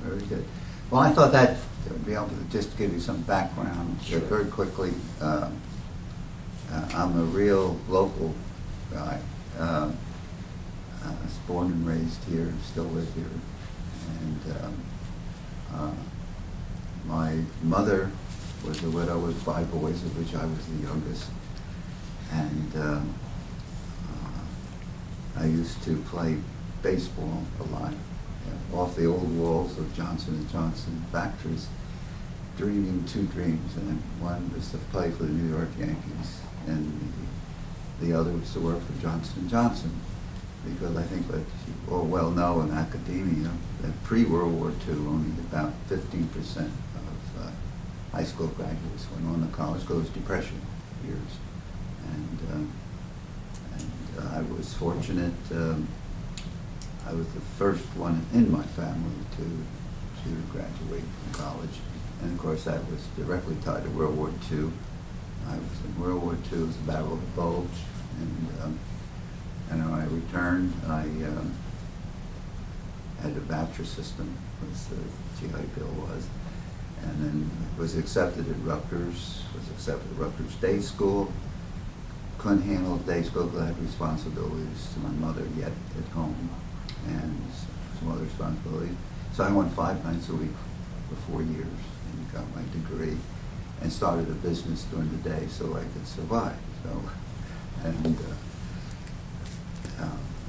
Very good. Well, I thought that would be able to just give you some background very quickly. I'm a real local guy. I was born and raised here, still live here. And my mother was a widow with 5 boys, of which I was the youngest. And I used to play baseball a lot, off the old walls of Johnson & Johnson factories, dreaming 2 dreams. And one was to play for the New York Yankees, and the other was to work for Johnson & Johnson. Because I think that you all well know in academia that pre-World War II, only about 15% of high school graduates went on to college because it was Depression years. And I was fortunate. I was the first one in my family to graduate from college. And of course that was directly tied to World War II. I was in World War II, it was the Battle of the Bulge. And when I returned, I had a voucher system, as the GI Bill was, and then was accepted at Rutgers, Day School. Couldn't handle day school because I had responsibilities to my mother yet at home, and some other responsibilities. So I went 5 nights a week for 4 years and got my degree, and started a business during the day so I could survive. So,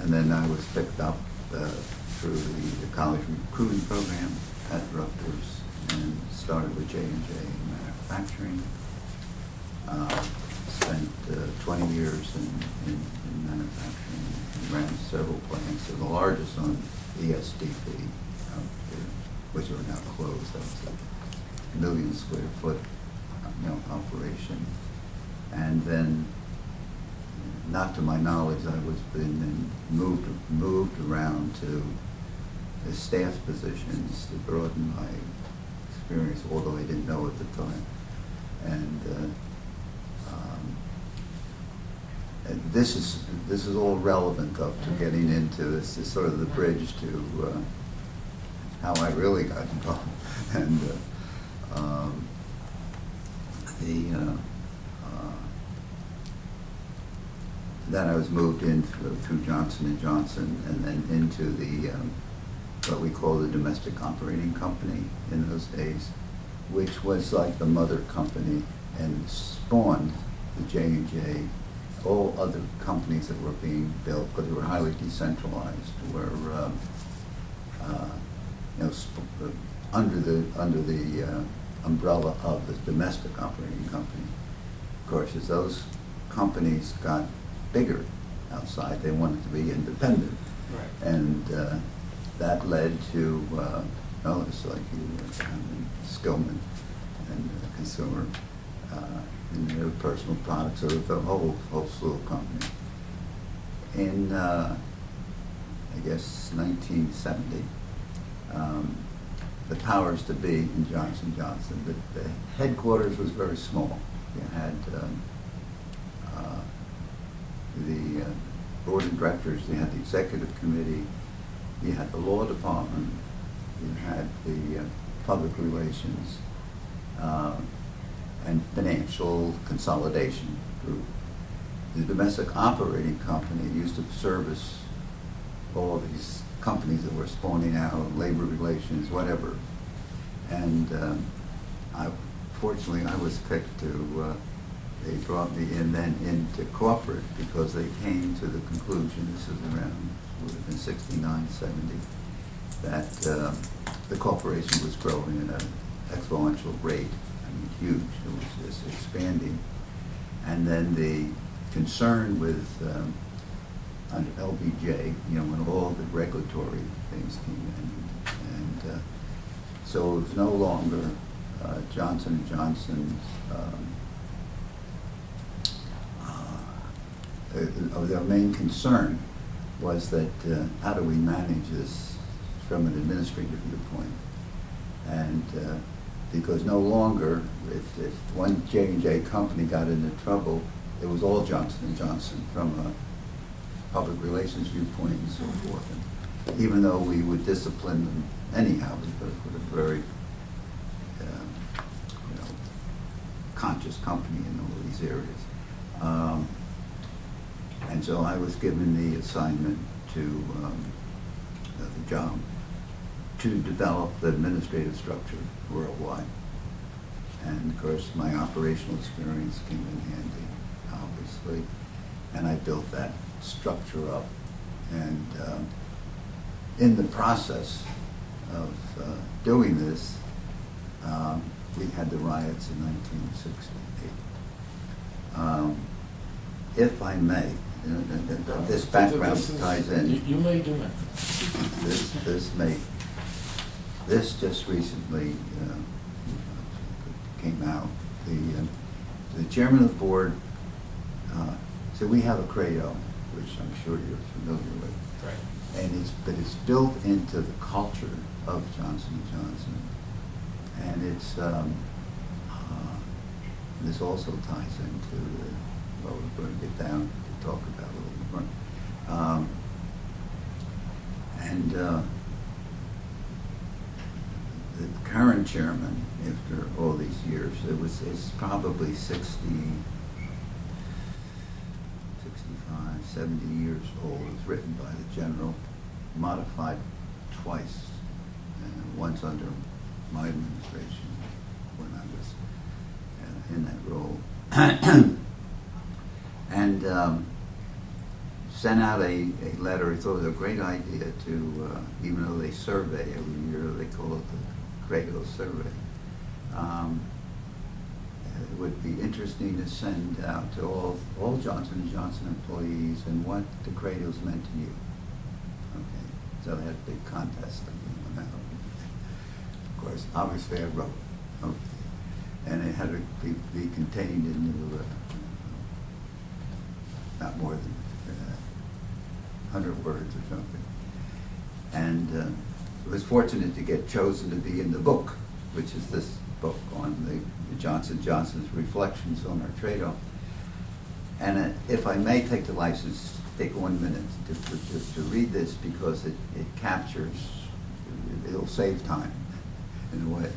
and then I was picked up through the college recruiting program at Rutgers and started with J&J Manufacturing. Spent 20 years in manufacturing and ran several plants, the largest on ESDP, which are now closed. That was a 1 million square foot operation. And then, not to my knowledge, I was moved around to the staff positions to broaden my experience, although I didn't know at the time. And this is all relevant up to getting into this. Is sort of the bridge to how I really got involved. And then I was moved in through Johnson & Johnson, and then into the what we call the domestic operating company in those days, which was like the mother company and spawned the J&J, all other companies that were being built, because they were highly decentralized, were under the umbrella of the domestic operating company. Of course, as those companies got bigger outside, they wanted to be independent. Right. And that led to others like you, Skillman, and Consumer, and their personal products, so the whole slew of companies. In, I guess, 1970, the powers to be in Johnson & Johnson, the headquarters was very small. You had the board of directors, you had the executive committee, you had the law department, you had the public relations, and financial consolidation group. The domestic operating company used to service all these companies that were spawning out, labor relations, whatever. And fortunately, I was picked to, they brought me in then into corporate because they came to the conclusion, this is around, would have been 69, 70, that the corporation was growing at an exponential rate. I mean, huge. It was just expanding. And then the concern with under LBJ, when all the regulatory things came in, and so it was no longer Johnson & Johnson's. Their main concern was that how do we manage this from an administrative viewpoint, and because no longer, if one J&J company got into trouble, it was all Johnson & Johnson from a public relations viewpoint and so forth. And even though we would discipline them anyhow, because these areas. And so I was given the assignment to, the job, to develop the administrative structure worldwide. And of course, my operational experience came in handy, obviously, and I built that structure up. And in the process of doing this, we had the riots in 1968. If I may, this background ties in. You may do it. This just recently came out. The chairman of the board, so we have a credo, which I'm sure you're familiar with. Right. And it's built into the culture of Johnson & Johnson. And it's, this also ties into what we're going to get down to talk about a little more. The current chairman, after all these years, it's probably 60, 65, 70 years old. It was written by the general, modified twice, once under my administration when I was in that role. And sent out a letter. I thought it was a great idea to, even though they survey every year, they call it the Credo Survey. It would be interesting to send out to all Johnson & Johnson employees and what the Credos meant to you. Okay, so they had a big contest. Of course, obviously I wrote. Okay. And it had to be contained into not more than 100 words or something. And I was fortunate to get chosen to be in the book, which is this book on the Johnson & Johnson's reflections on our Credo. And if I may take the license, take 1 minute to read this, because it captures, it'll save time in a way.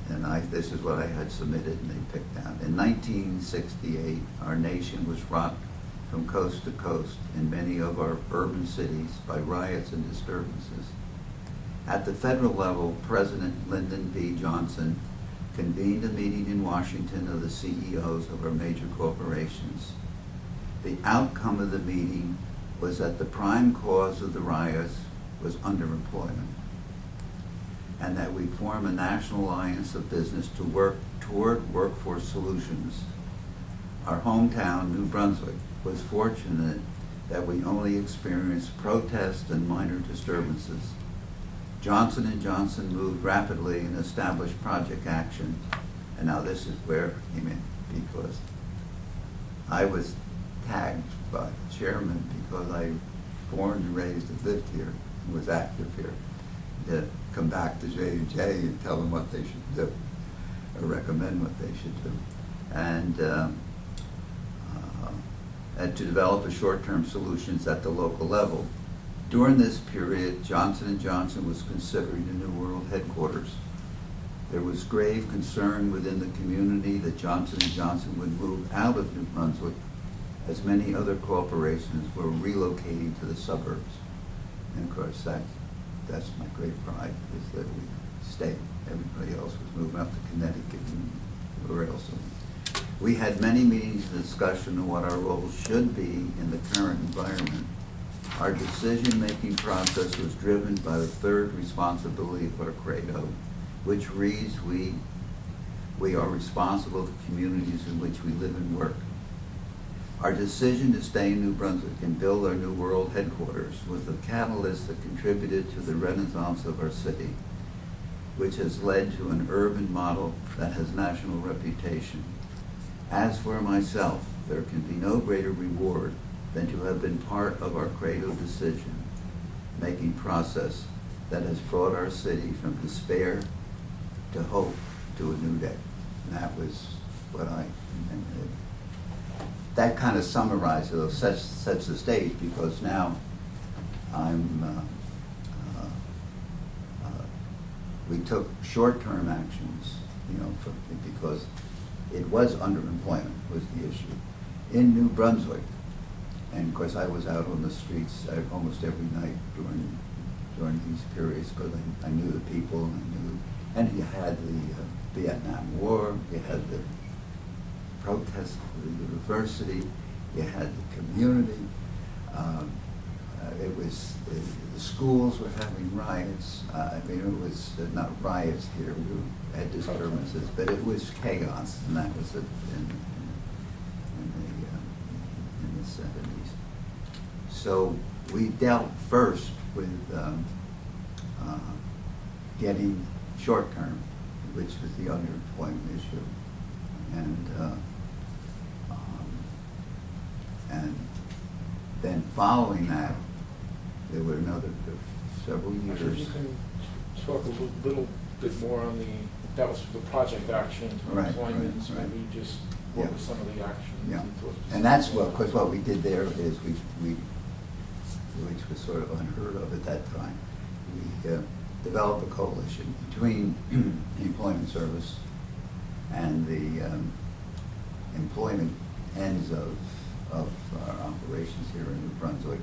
And this is what I had submitted and they picked out. In 1968, our nation was rocked from coast to coast in many of our urban cities by riots and disturbances. At the federal level, President Lyndon B. Johnson convened a meeting in Washington of the CEOs of our major corporations. The outcome of the meeting was that the prime cause of the riots was underemployment, and that we form a national alliance of business to work toward workforce solutions. Our hometown, New Brunswick, was fortunate that we only experienced protests and minor disturbances. Johnson & Johnson moved rapidly and established Project Action. And now this is where it came in, because I was tagged by the chairman because I born and raised and lived here and was active here, to come back to J&J and tell them what they should do, or recommend what they should do. And to develop a short-term solutions at the local level. During this period, Johnson & Johnson was considering a New World headquarters. There was grave concern within the community that Johnson & Johnson would move out of New Brunswick, as many other corporations were relocating to the suburbs. And of course, that's my great pride, is that we stayed. Everybody else was moving up to Connecticut and where else. We had many meetings and discussion on what our roles should be in the current environment. Our decision-making process was driven by the third responsibility of our credo, which reads, we are responsible to communities in which we live and work. Our decision to stay in New Brunswick and build our New World headquarters was the catalyst that contributed to the renaissance of our city, which has led to an urban model that has national reputation. As for myself, there can be no greater reward than to have been part of our credo decision-making process that has brought our city from despair to hope to a new day. And that was what I intended. That kind of summarizes, or sets the stage, because now we took short-term actions, because it was underemployment was the issue. In New Brunswick, and of course I was out on the streets almost every night during these periods because I knew the people and you had the Vietnam War, you had the protests for the university, you had the community. The schools were having riots. I mean, it was not riots here. We had disturbances, but it was chaos, and that was it in the 70s. So we dealt first with getting short term, which was the underemployment issue, and then following that, there were another several years. If you can talk a little bit more on that was the project action to Right, employment, right. maybe just what were some of the actions? Yeah, you thought and that's what, of course, what we did there is we which was sort of unheard of at that time, we developed a coalition between the Employment Service and the employment ends of our operations here in New Brunswick,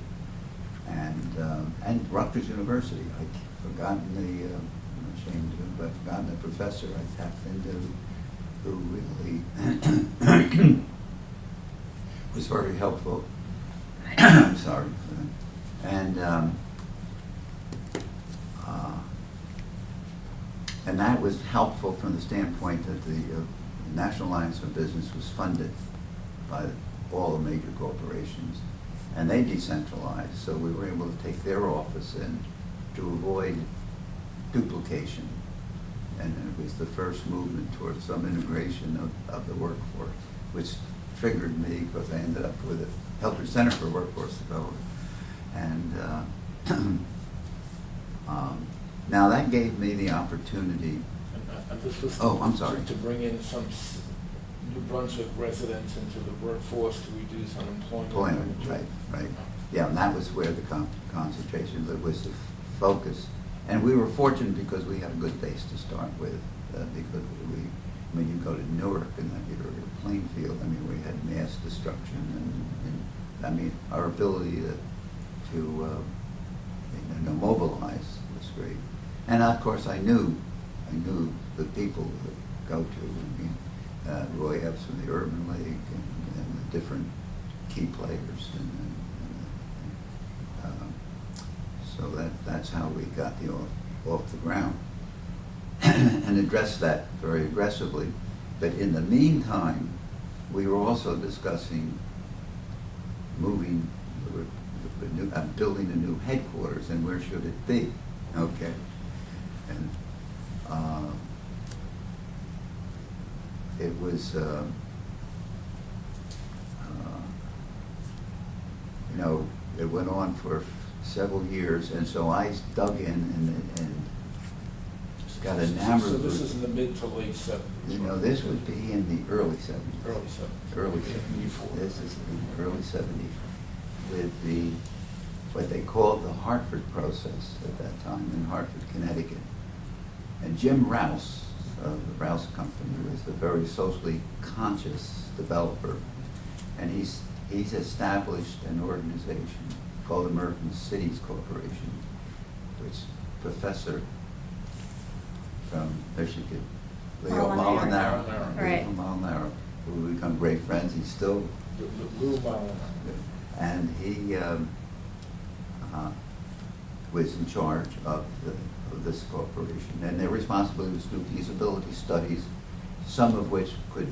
and Rutgers University. I've forgotten I'm ashamed to, but I've forgotten the professor I tapped into who really was very helpful. I'm sorry for that. And that was helpful from the standpoint that the National Alliance for Business was funded by all the major corporations, and they decentralized, so we were able to take their office in to avoid duplication. And it was the first movement towards some integration of the workforce, which triggered me because I ended up with a Heldrich Center for Workforce Development. And now that gave me the opportunity. And this was I'm sorry. To bring in some New Brunswick residents into the workforce to reduce unemployment. Right. Yeah, and that was where the concentration was the focus. And we were fortunate because we had a good base to start with. Because when you go to Newark and that area of Plainfield, I mean, we had mass destruction, and I mean, our ability to mobilize was great. And of course, I knew the people to go to. I mean, Roy Epps from the Urban League and the different key players, so that's how we got off the ground and addressed that very aggressively. But in the meantime, we were also discussing building a new headquarters, and where should it be? Okay, and it was it went on for several years, and so I dug in and got enamored. So this is in the mid to late 70s. This would be in the early 70s. Early 70s. This is in the early 70s with what they called the Hartford Process at that time in Hartford, Connecticut. And Jim Rouse of the Rouse Company was a very socially conscious developer, and he's established an organization called American Cities Corporation, which Professor from Michigan, Leo Molinaro, who we become great friends. He's still Leo Molinaro, and he was in charge of this corporation, and their responsibility was to do feasibility studies, some of which could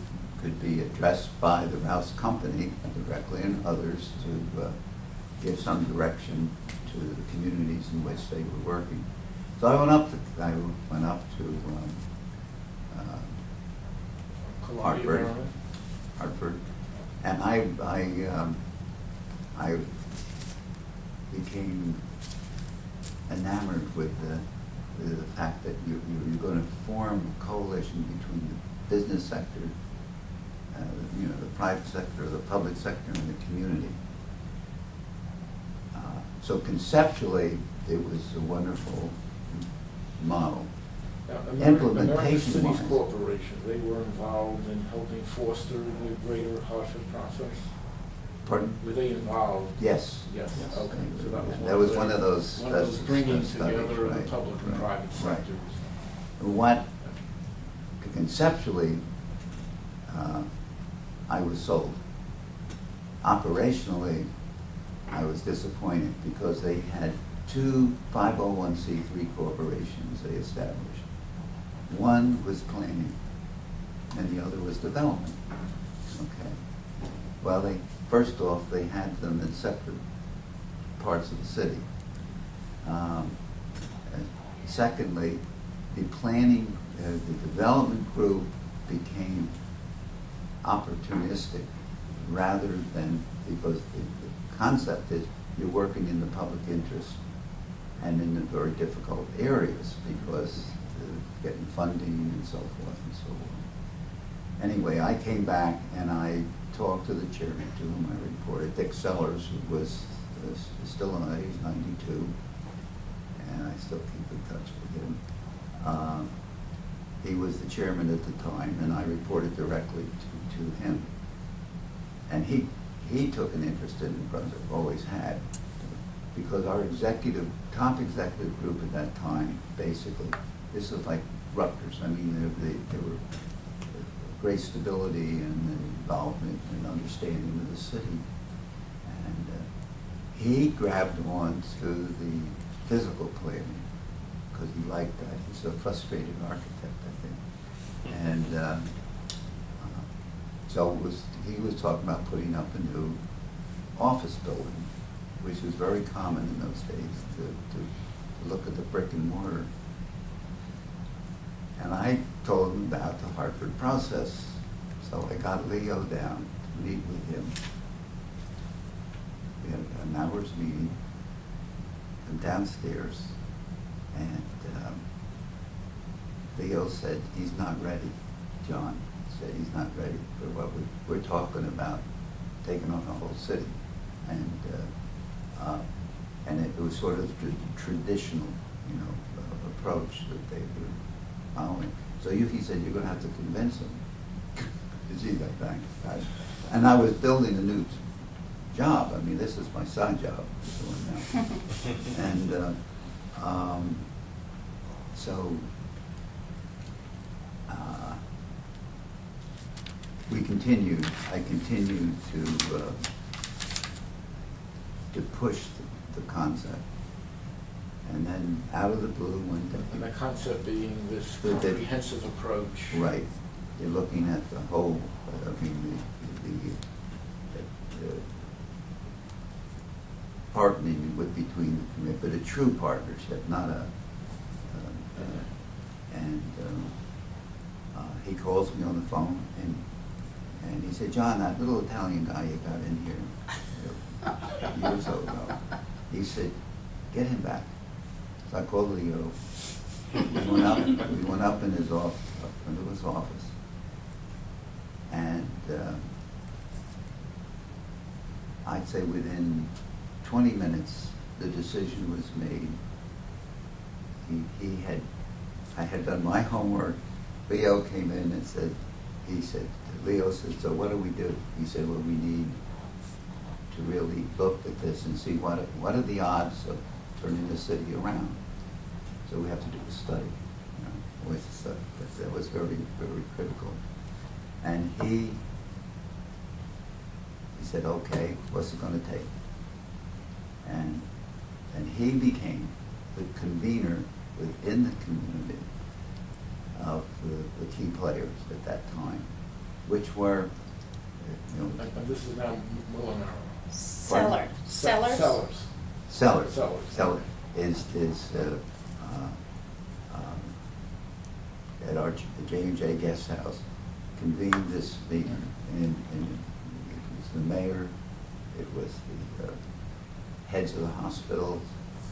be addressed by the Rouse Company directly, and others to give some direction to the communities in which they were working. So I went up to Hartford, and I became enamored with the fact that you're going to form a coalition between the business sector, the private sector, the public sector, and the community. So conceptually, it was a wonderful model. American implementation Cities wise. Corporation, they were involved in helping foster the greater Hartford process? Pardon? Were they involved? Yes. Yes, Yes. okay. So That was one of those. One of those bringing studies, together of right, the public and right, private right. sectors. What conceptually I was sold. Operationally, I was disappointed because they had two 501c3 corporations they established. One was planning and the other was development. Okay. Well, first off, they had them in separate parts of the city. Secondly, the planning, the development group became opportunistic rather than, because the concept is you're working in the public interest and in the very difficult areas because getting funding and so forth and so on. Anyway, I came back and I talked to the chairman, to whom I reported, Dick Sellars, who was still alive, he's 92, and I still keep in touch with him. He was the chairman at the time, and I reported directly to him. And he took an interest in Brunswick, always had, because our top executive group at that time, basically, this was like Rutgers. I mean, they were great stability and involvement and understanding of the city. And he grabbed on to the physical planning because he liked that. He's a frustrated architect, I think. And so he was talking about putting up a new office building, which was very common in those days to look at the brick and mortar. And I told him about the Hartford Process, so I got Leo down to meet with him. We had an hour's meeting, and downstairs, and Leo said, he's not ready. John said he's not ready for what we're talking about, taking on the whole city. And it was sort of traditional, approach that they were following. So he said, you're going to have to convince him. Gee, that thing. And I was building a new job. I mean, this is my side job I'm doing now. And so we continued. I continued to push the concept. And then out of the blue one day. And the concept being this comprehensive approach. Right. You're looking at the whole, I mean, the partnering between the committee, but a true partnership, not he calls me on the phone and he said, John, that little Italian guy you got in here years ago, he said, get him back. So I called Leo. We went up in his office, into his office, and I'd say within 20 minutes the decision was made. I had done my homework. Leo came in and said, Leo said, so what do we do? He said, well, we need to really look at this and see what are the odds of turning the city around. So we have to do a study, always a study. That was very, very critical. And he said, okay, what's it going to take? And he became the convener within the community of the key players at that time, which were, And this is now Molinaro. Sellars. Sellars is at our J&J guest house, convened this meeting, and it was the mayor, it was the heads of the hospitals,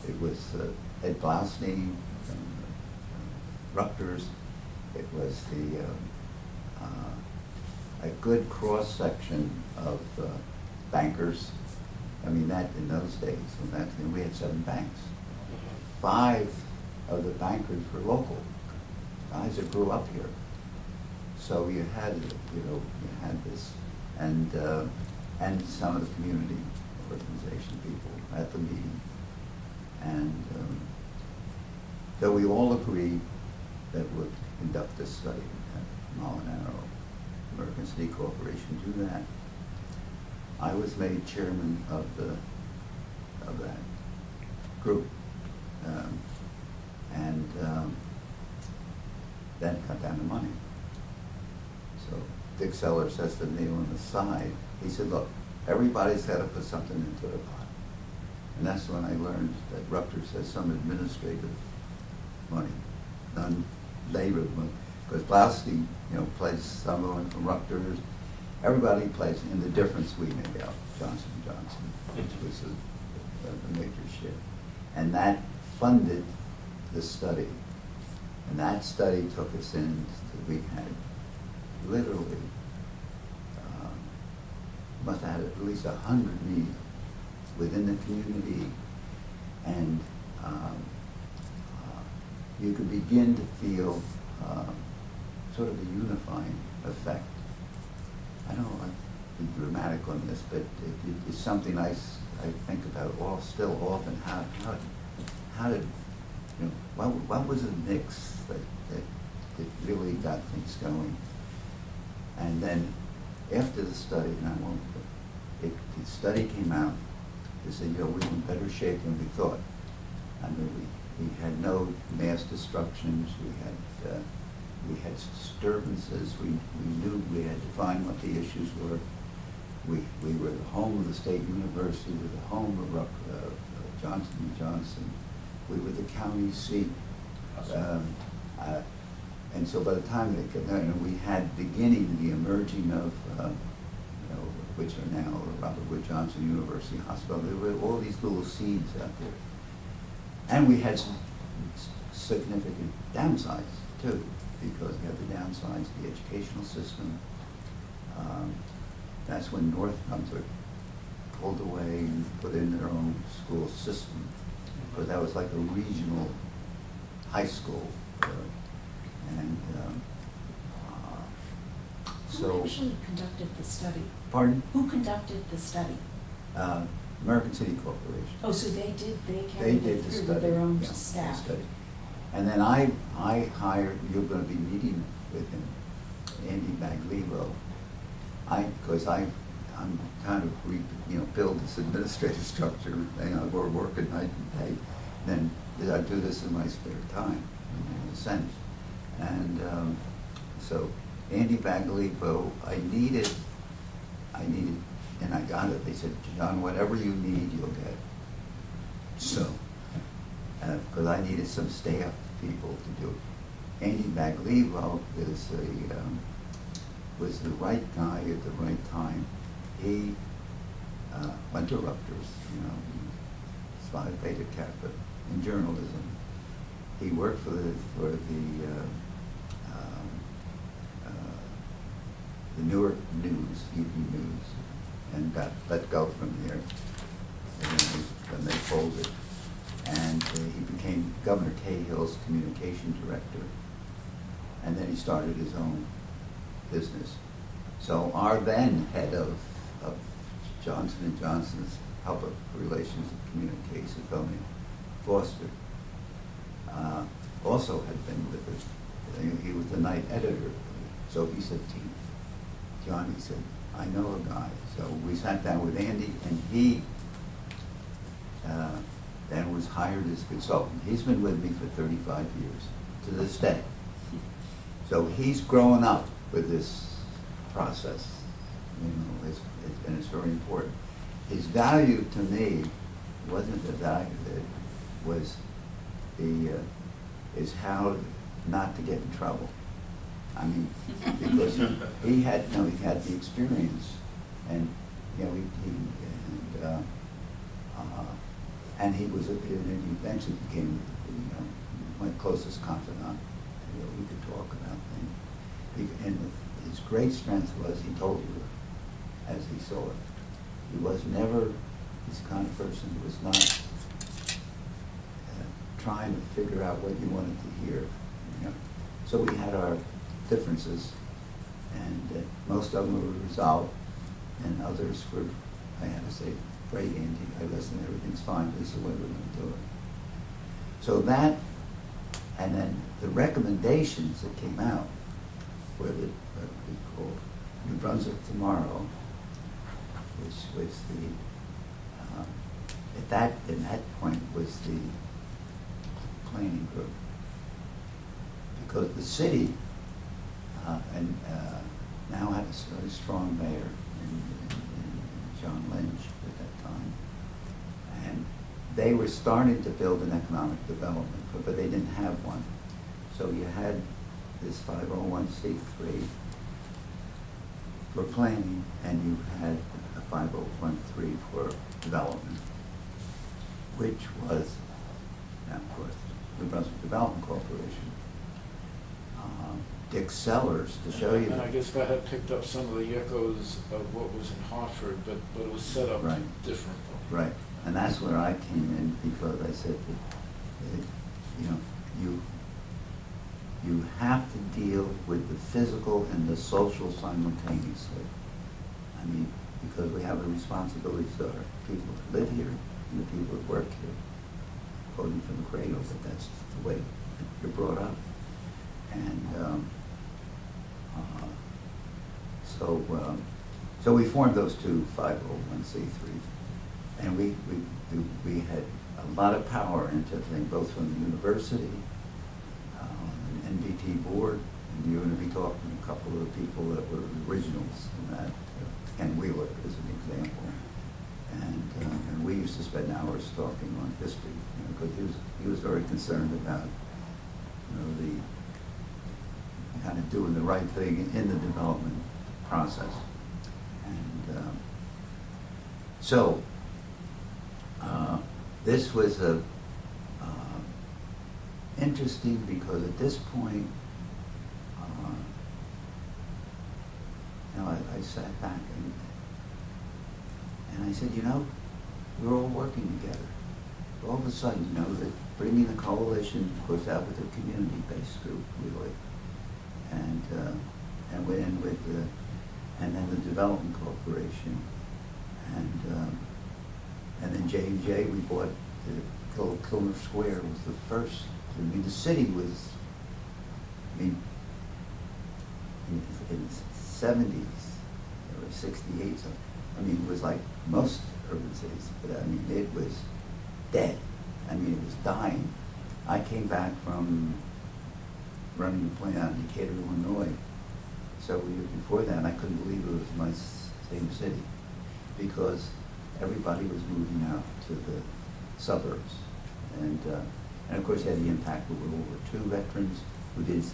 it was Ed Blousney from Rutgers, it was a good cross-section of bankers. I mean, that in those days, we had 7 banks. 5 of the bankers were local. guys that grew up here. So you had this, and some of the community organization people at the meeting. And though we all agreed that we'd conduct this study at Molinaro, American City Corporation, do that, I was made chairman of that group, and then cut down the money. So Dick Sellars says to me on the side, he said, look, everybody's got to put something into the pot. And that's when I learned that Rutgers has some administrative money, none labor money. Because Blaustein, plays someone from Rutgers. Everybody plays in the difference we made out, Johnson & Johnson, which was a major share. And that funded the study. And that study took us in, we had literally, must have had at least 100 meetings within the community, and you could begin to feel sort of a unifying effect. I don't want to be dramatic on this, but it's something I think about still often. How did, what was the mix that really got things going? And then after the study, and the study came out, they said, we were in better shape than we thought. I mean, we had no mass destructions, we had disturbances, we knew we had to find what the issues were. We were the home of the State University, we were the home of Johnson & Johnson, we were the county seat. And so by the time they could, we had beginning the emerging of, which are now Robert Wood Johnson University Hospital. There were all these little seeds out there. And we had some significant downsides too, because we had the downsides of the educational system. That's when North Brunswick pulled away and put in their own school system. But that was like a regional high school. Who actually conducted the study? Pardon? Who conducted the study? American City Corporation. Oh, so they carried it through with their own staff. Study. And then I hired, you're going to be meeting with him, Andy Baglivo. Because I'm kind of build this administrative structure, we're working night and day. Then I do this in my spare time, in a sense. And so Andy Baglivo, I needed, and I got it. They said, John, whatever you need, you'll get. So, because I needed some staff people to do it. Andy Baglivo was the right guy at the right time. He went to Rutgers, Phi Beta Kappa in journalism. He worked for the Newark News, evening news, and got let go from there. And then they folded. And he became Governor Cahill's communication director. And then he started his own business. So our then head of Johnson & Johnson's public relations and communications, Tony Foster, also had been with us. He was the night editor. So he said to John, he said, I know a guy. So we sat down with Andy, and he then was hired as a consultant. He's been with me for 35 years, to this day. So he's grown up with this process, and it's very important. His value to me wasn't the value that was is how not to get in trouble. I mean, because he had the experience, and and he was, and he eventually became, my closest confidant. We could talk about things. And his great strength was he told you as he saw it. He was never this kind of person who was not trying to figure out what you wanted to hear. So we had our differences, and most of them were resolved, and others were, I had to say, great, Andy, I listen, everything's fine, this is the way we're going to do it. So that, and then the recommendations that came out were what we call New Brunswick Tomorrow, which was the, in that point was the planning group. Because the city now had a very strong mayor in John Lynch at that time. And they were starting to build an economic development, but they didn't have one. So you had this 501c3 for planning, and you had a 501c3 for development, which was, now of course, the Brunswick Development Corporation. Dick Sellars, to show you. And I guess that had picked up some of the echoes of what was in Hartford, but it was set up Right. different. Right, and that's where I came in, because I said that, you know, you have to deal with the physical and the social simultaneously. I mean, because we have a responsibility to our people that live here and the people that work here, quoting from the cradle, but that's the way you're brought up. And so we formed those two 501c3s, and we had a lot of power into things, both from the university, an NBT board, and you're going to be talking to a couple of the people that were originals in that, Ken Wheeler as an example. And we used to spend hours talking on history, because he was very concerned about, the kind of doing the right thing in the development process. And so this was interesting, because at this point, I sat back and I said, we're all working together. All of a sudden, that bringing the coalition, of course, out with a community-based group, really, and went in with and then the Development Corporation, and then J&J, we bought the Kilmer Square was the first. I mean, the city was, in the 70s or 68, so, it was like most urban cities, but it was dead. It was dying. I came back from running a plant out in Decatur, Illinois, several years before that, and I couldn't believe it was my same city, because everybody was moving out to the suburbs. And of course, you had the impact of World War II veterans who did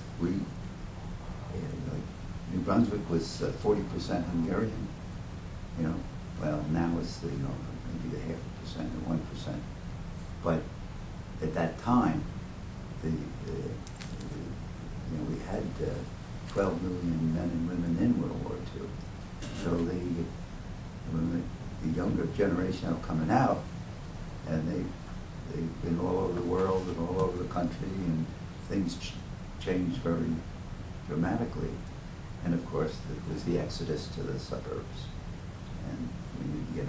New Brunswick was 40% Hungarian, well, now it's, maybe a 0.5% or 1%. But at that time, we had 12 million men and women in World War II. So the younger generation are coming out, and they've been all over the world and all over the country, and things changed very dramatically. And of course, it was the exodus to the suburbs. And when you get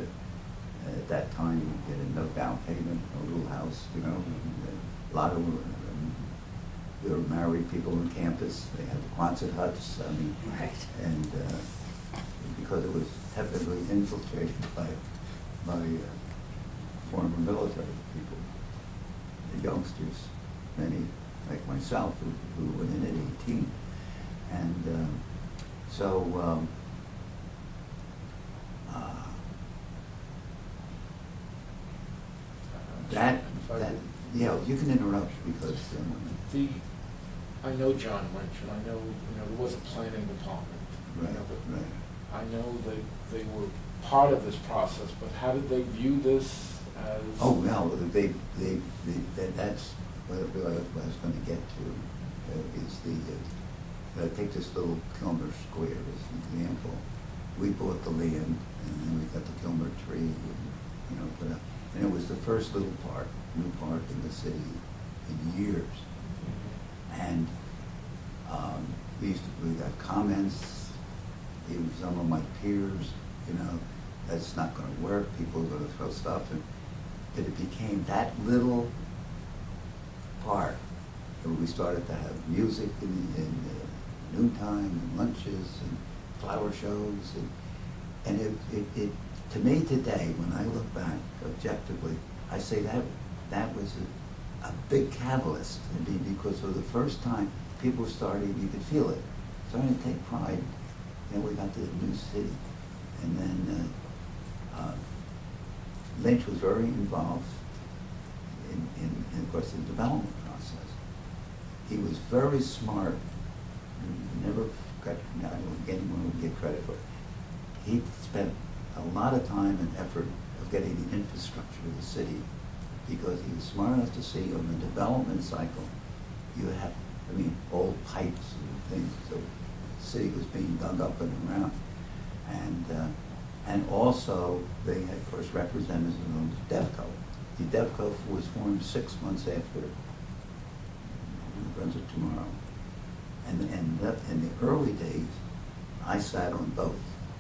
at that time, you get a no down payment, a little house, a lot of there were married people on campus. They had the Quonset huts. Right. And because it was heavily infiltrated by former military people, the youngsters, many like myself, who went in at 18, and so. You can interrupt, because I know John Lynch, and I know there was a planning department. Right. I know they were part of this process, but how did they view this as? Oh well, that's what I was going to get to. Is take this little Kilmer Square as an example. We bought the land, and then we got the Kilmer tree, and it was the first little new park in the city in years. And we got comments, even some of my peers, you know, that's not gonna work, people are gonna throw stuff in. But it became that little part, and we started to have music in noontime and lunches and flower shows, and it to me today, when I look back objectively, I say that was a big catalyst, because for the first time, people started, you could feel it, starting to take pride. You know, we got to the new city, and then Lynch was very involved in of course, the development process. He was very smart. He never got, I don't think anyone would get credit for it. He spent a lot of time and effort of getting the infrastructure of the city, because he was smart enough to see on the development cycle, you have, I mean, old pipes and things, so the city was being dug up and around. And also, they had, of course, representatives of Devco. The Devco was formed 6 months after Brunswick Tomorrow. And in the early days, I sat on both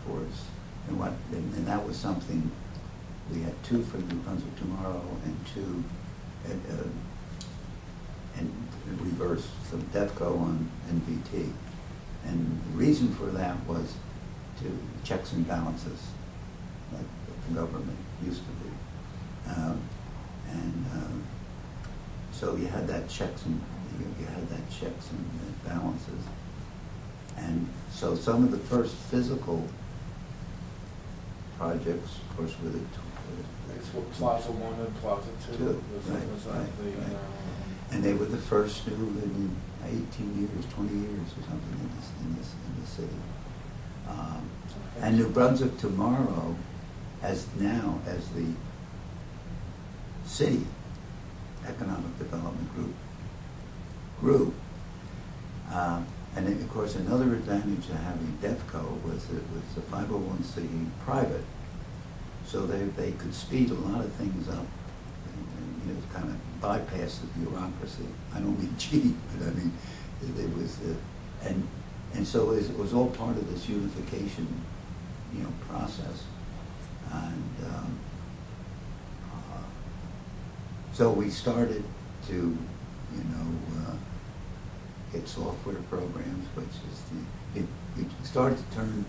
boards. And that was something, we had 2 for New Brunswick Tomorrow and 2 and reverse, so Devco on NBT. And the reason for that was to checks and balances, like the government used to be. So you had that checks and balances. And so some of the first physical projects, of course, were the It's what Plaza 1 and Plaza 2. Right. And they were the first new in 18 years, 20 years or something in the city. And New Brunswick Tomorrow, as the city economic development group grew. And then, of course, another advantage of having Devco was it was a 501c private, so they could speed a lot of things up, and you know, kind of bypass the bureaucracy. I don't mean cheap, but I mean it was, and so it was all part of this unification, you know, process, and so we started to, you know, get software programs, which is it started to turn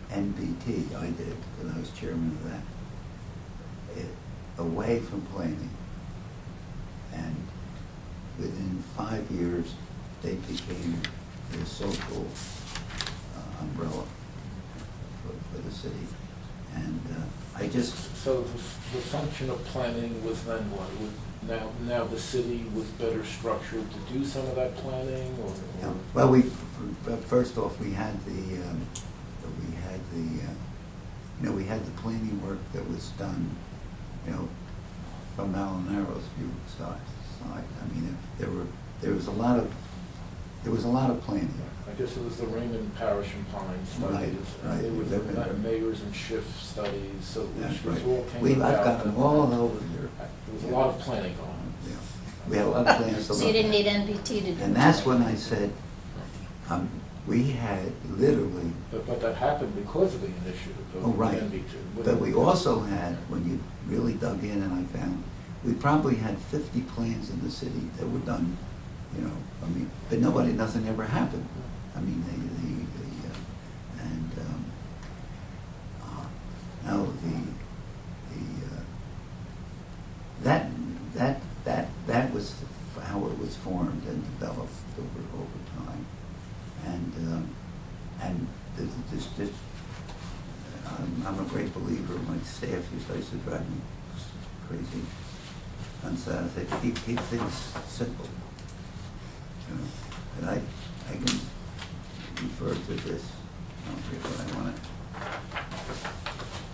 NBT, I did, because I was chairman of that, away from planning. And within 5 years, they became the social umbrella for the city. And I just... So the function of planning was then what? Now the city was better structured to do some of that planning, or? Yeah. Well, first off, we had the we had the planning work that was done, you know, from Molinaro's view side. I mean, there was a lot of planning. I guess it was the Raymond Parish and Pine studies. Right. There was the Mayors and Schiff studies, so which right. all came about. I've got them all over here. There was a lot of planning going on. Yeah. We had a lot of plans. So you didn't need NBT to do And that's when I said, we had literally... But that happened because of the initiative of right. NBT. But we also had, when you really dug in, and I found, we probably had 50 plans in the city that were done, you know, I mean, but nothing ever happened. I mean, now that was how it was formed and developed over time, and this I'm a great believer. My staff used to drive me crazy, and so they keep things simple. You know, and I can refer to this. I don't forget what I want to.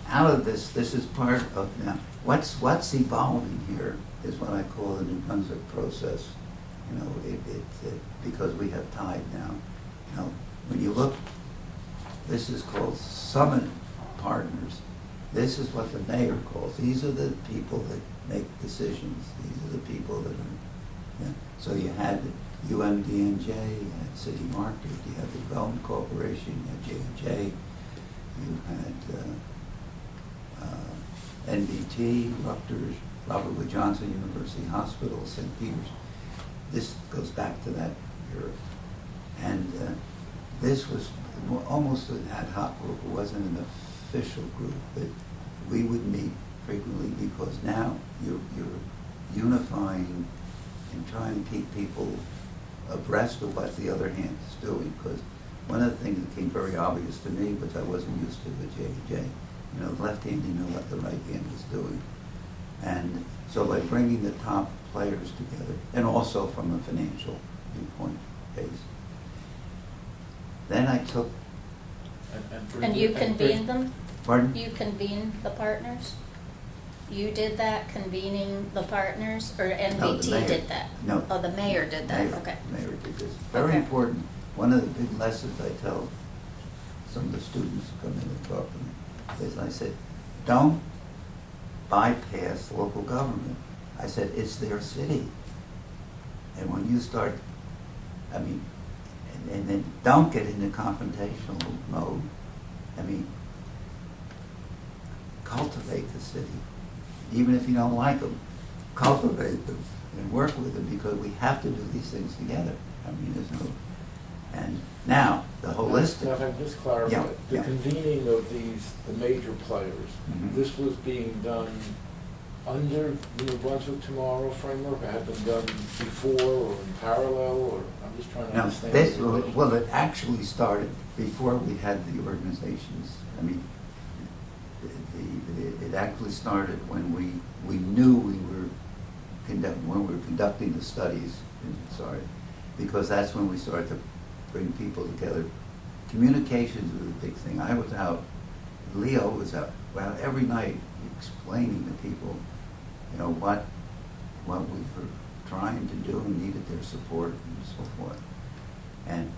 Out of this is part of now. What's evolving here is what I call the New Brunswick process. You know, because we have tide now. Now, when you look, this is called Summit Partners. This is what the mayor calls. These are the people that make decisions. These are the people that are. Yeah. So you had UMDNJ, you had City Market, you had the Development Corporation, you had J&J, you had NBT, Rutgers, Robert Wood Johnson University Hospital, St. Peter's. This goes back to that era. And this was almost an ad hoc group. It wasn't an official group, but we would meet frequently because now you're unifying and trying to keep people abreast of what the other hand is doing. Because one of the things that became very obvious to me, which I wasn't used to with J&J, you know, the left hand didn't know what the right hand was doing. And so by bringing the top players together, and also from a financial viewpoint base, then I took... And you convened them? Pardon? You convened the partners? You did that, convening the partners, or No, the NBT mayor. did that? No. Oh, the mayor did that, Mayor, okay. Mayor did this. Very Okay. important. One of the big lessons I tell some of the students who come in and talk to me is I said, don't bypass local government. I said, it's their city. And when you start, I mean, and then don't get into confrontational mode. I mean, cultivate the city. Even if you don't like them, cultivate them and work with them, because we have to do these things together. I mean, there's no... And now, the holistic... Now, if I can just clarify, Yeah, the yeah. convening of the major players, Mhm. this was being done under the New Brunswick Tomorrow framework? It had been done before or in parallel, or I'm just trying to No, understand. this, the relation. well, it actually started before we had the organizations. I mean, it actually started when we knew we were conducting the studies, because that's when we started to bring people together. Communications was a big thing. I was out, Leo was out, well, every night explaining to people, you know, what we were trying to do and needed their support and so forth. And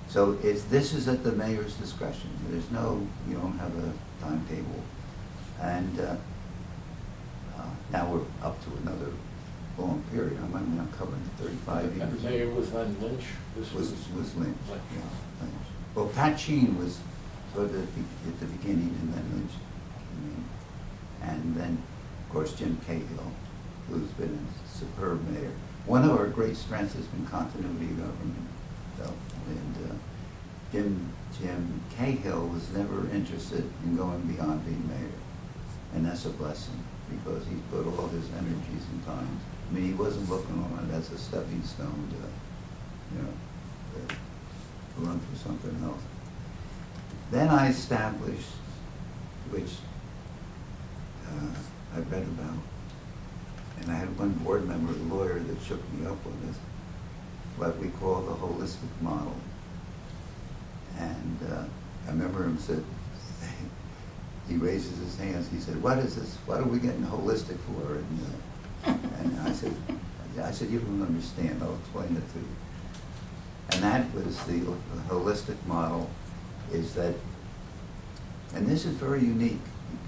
so this is at the mayor's discretion. There's no, you don't have a timetable. And now we're up to another long period. I'm not covering 35 years. And the mayor was then Lynch? This Was Lynch. Lynch. Yeah, Lynch. Well, Pat Sheen was sort of at the beginning, and then Lynch came in. And then, of course, Jim Cahill, who's been a superb mayor. One of our great strengths has been continuity of government. So, and Jim Cahill was never interested in going beyond being mayor. And that's a blessing, because he put all his energies and time. I mean, he wasn't looking on it as a stepping stone to run for something else. Then I established, which I read about, and I had one board member, a lawyer, that shook me up on this, what we call the holistic model. And I remember him said, he raises his hands, he said, what is this? What are we getting holistic for? And I said, you don't understand, I'll explain it to you. And that was the holistic model, is that, and this is very unique,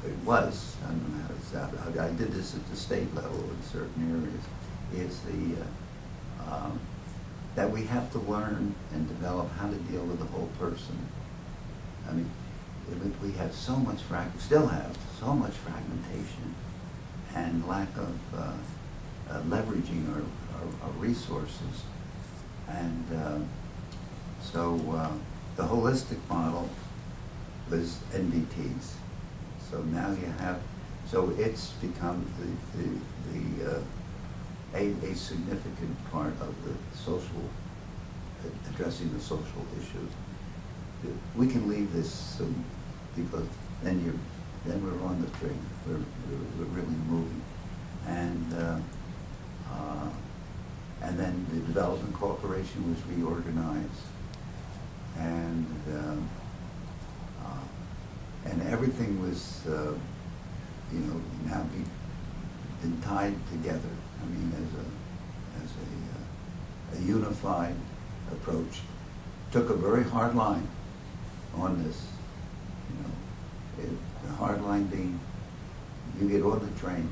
it was, I don't know how it's out, I did this at the state level in certain areas, is that we have to learn and develop how to deal with the whole person. I mean, we have so much, still have so much fragmentation and lack of leveraging our resources. And so the holistic model was NBTs. So now you have, so it's become a significant part of the social, addressing the social issues. We can leave this soon, because then we're on the train. We're really moving, and then the Development Corporation was reorganized, and everything was, now been tied together. I mean, as a unified approach. Took a very hard line on this, the hard line being, you get on the train,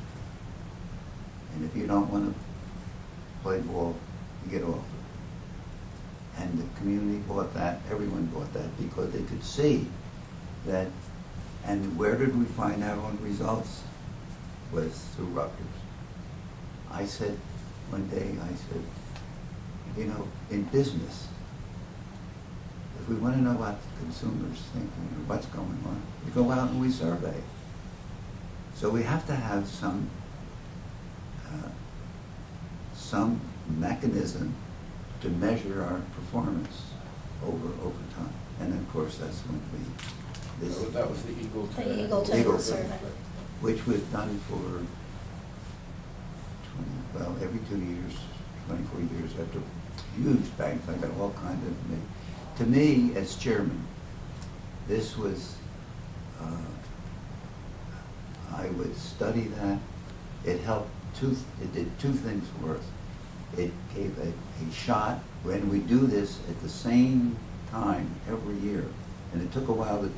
and if you don't want to play ball, you get off. And the community bought that, everyone bought that, because they could see that. And where did we find our own results? Was through Rutgers. I said, one day, you know, in business, if we want to know what the consumers think, or what's going on, we go out and we survey. So we have to have some mechanism to measure our performance over time. And of course, that's when That was the Eagleton. The Eagleton Eagleton. survey. which we've done for every 2 years, 24 years, after huge banks. I got all kinds of information. To me, as chairman, this was, I would study that. It helped, it did two things for us. It gave a shot when we do this at the same time every year. And it took a while to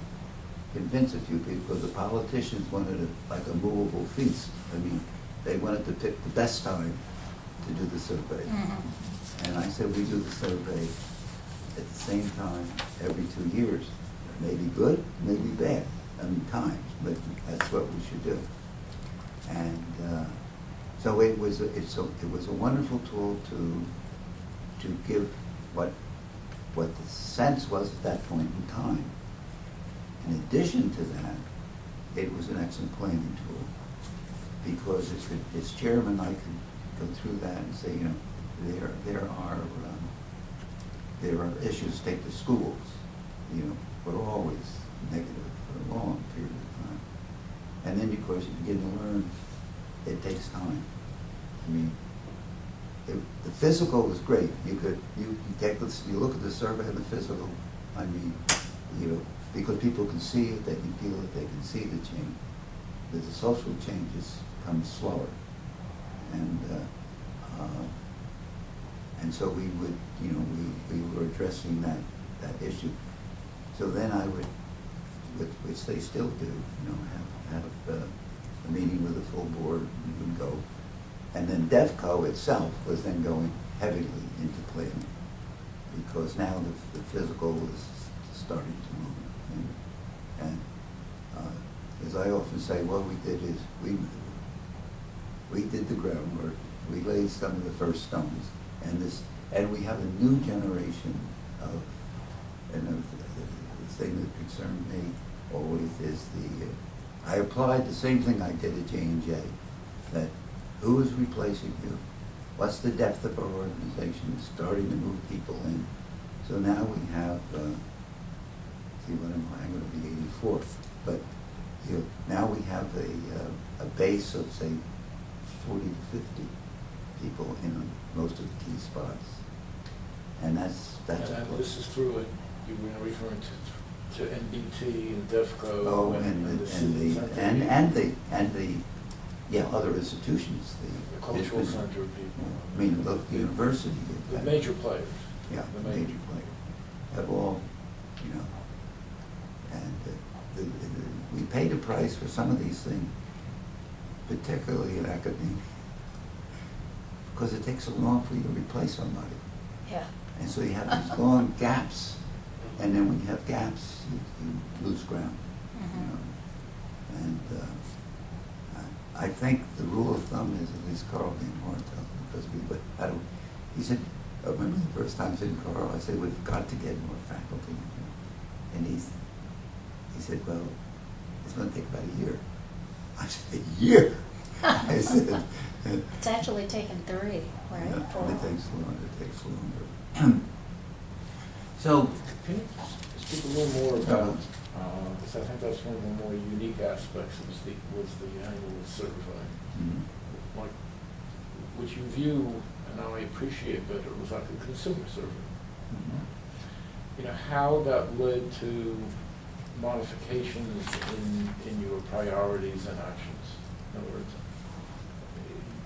convince a few people, because the politicians wanted like a movable feast. I mean, they wanted to pick the best time to do the survey. Mm-hmm. And I said, we do the survey at the same time every 2 years. It may be good, it may be bad, I mean, times, but that's what we should do. And so it was a wonderful tool to give what the sense was at that point in time. In addition to that, it was an excellent planning tool, because as chairman, I could go through that and say, you know, there are issues. Take the schools, you know, were always negative for a long period of time, and then of course you begin to learn. It takes time. I mean, the physical was great. You look at the survey of the physical. I mean, you know, because people can see it, they can feel it, they can see the change. But the social changes come slower, and so we would, you know, we were addressing that issue. So then I would, which they still do, you know, have a meeting with the full board, and we would go. And then Devco itself was then going heavily into planning, because now the physical was starting to move. And as I often say, what we did is we did the groundwork, we laid some of the first stones, and we have a new generation of, and the thing that concerned me always is I applied the same thing I did at J&J, that who is replacing you? What's the depth of our organization? Starting to move people in. So now we have, see what I'm going to be 84th, but you know, now we have a base of say 40 to 50 people in most of the key spots, and that's. And this is through it. You were referring to NBT and Devco. Oh, and the yeah, other institutions. The cultural center people. I mean, look, the university. The major players. Yeah, the major players have all, you know, and we paid a price for some of these things, particularly in academia, because it takes so long for you to replace somebody. Yeah. And so you have these long gaps, and then when you have gaps, you lose ground. Mm-hmm. You know? And I think the rule of thumb is, at least Carl being more because he said, I remember the first time I said, Carl, I said, we've got to get more faculty. And he said, well, it's going to take about a year. I said, a year? I said, It's actually taken 3, right? Yeah, it takes longer. So, Can you speak a little more about, because I think that's one of the more unique aspects of was the annual survey. mm-hmm. Like, which you view, and now I appreciate that it was like a consumer survey. Mm-hmm. You know, how that led to modifications in your priorities and actions. In other words,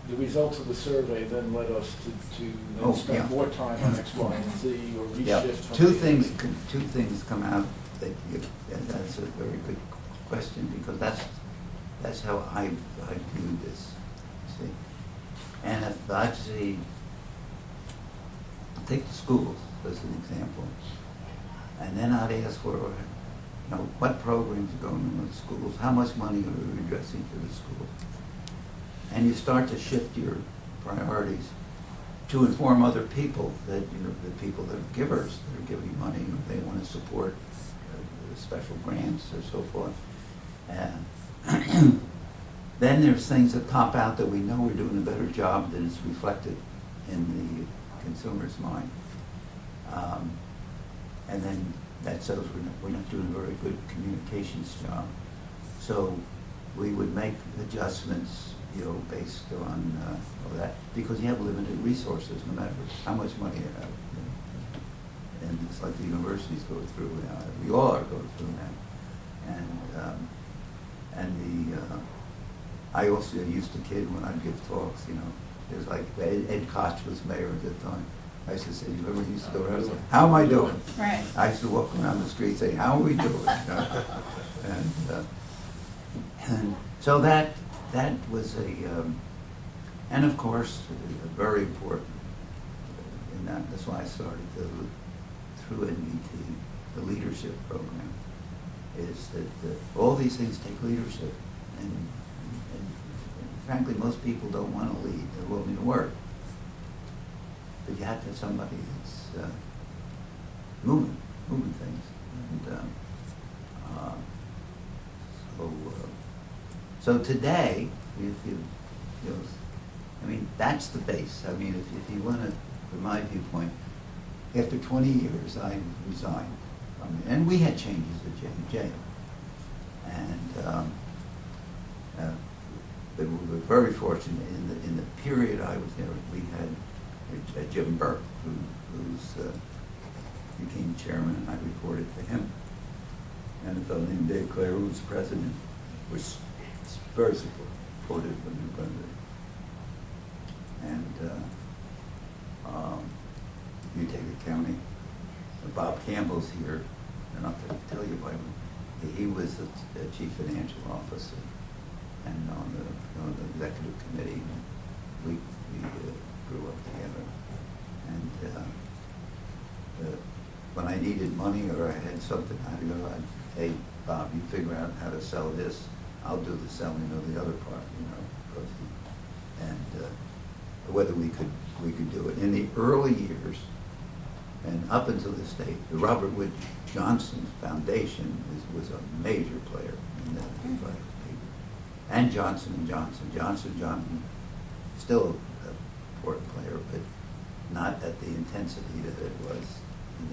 the results of the survey then led us to spend more time on X, Y, and Z, or reshift. Yeah. From Two A to B. things come out that and that's a very good question, because that's how I view this. See, and if I see, take the schools. as an example. And then I'd ask for, what programs are going on in the schools? How much money are we addressing for the schools? And you start to shift your priorities to inform other people that, the people that are givers, that are giving money, they want to support special grants or so forth. And then there's things that pop out that we know we're doing a better job than is reflected in the consumer's mind. And then that shows we're not doing a very good communications job. So we would make adjustments, based on all that, because you have limited resources, no matter how much money you have. And it's like the universities go through now. We all are going through now. I also used to kid when I'd give talks, it was like Ed Koch was mayor at the time. I used to say, you remember he used to go around and say, how am I doing? Right. I used to walk around the street saying, how are we doing? And so that was and of course, very important, and that's why I started through NVT, the leadership program, is that all these things take leadership, and frankly, most people don't want to lead, they're willing to work. But you have to have somebody that's moving things. And so today, that's the base. If you want to, from my viewpoint, after 20 years, I resigned. And we had changes at J&J. And but we were very fortunate in the period I was there. We had Jim Burke, who became chairman, and I reported to him. And a fellow named Dave Clare, who was president, was very supportive of New Brunswick. And you take the county. Bob Campbell's here, and I'll tell you why. He was the chief financial officer, and on the executive committee. We grew up together. And when I needed money or I had something, I'd go, hey, Bob, you figure out how to sell this. I'll do the selling of the other part, and whether we could do it. In the early years, and up until this date, the Robert Wood Johnson Foundation was a major player in that. And Johnson & Johnson. Johnson, still an important player, but not at the intensity that it was in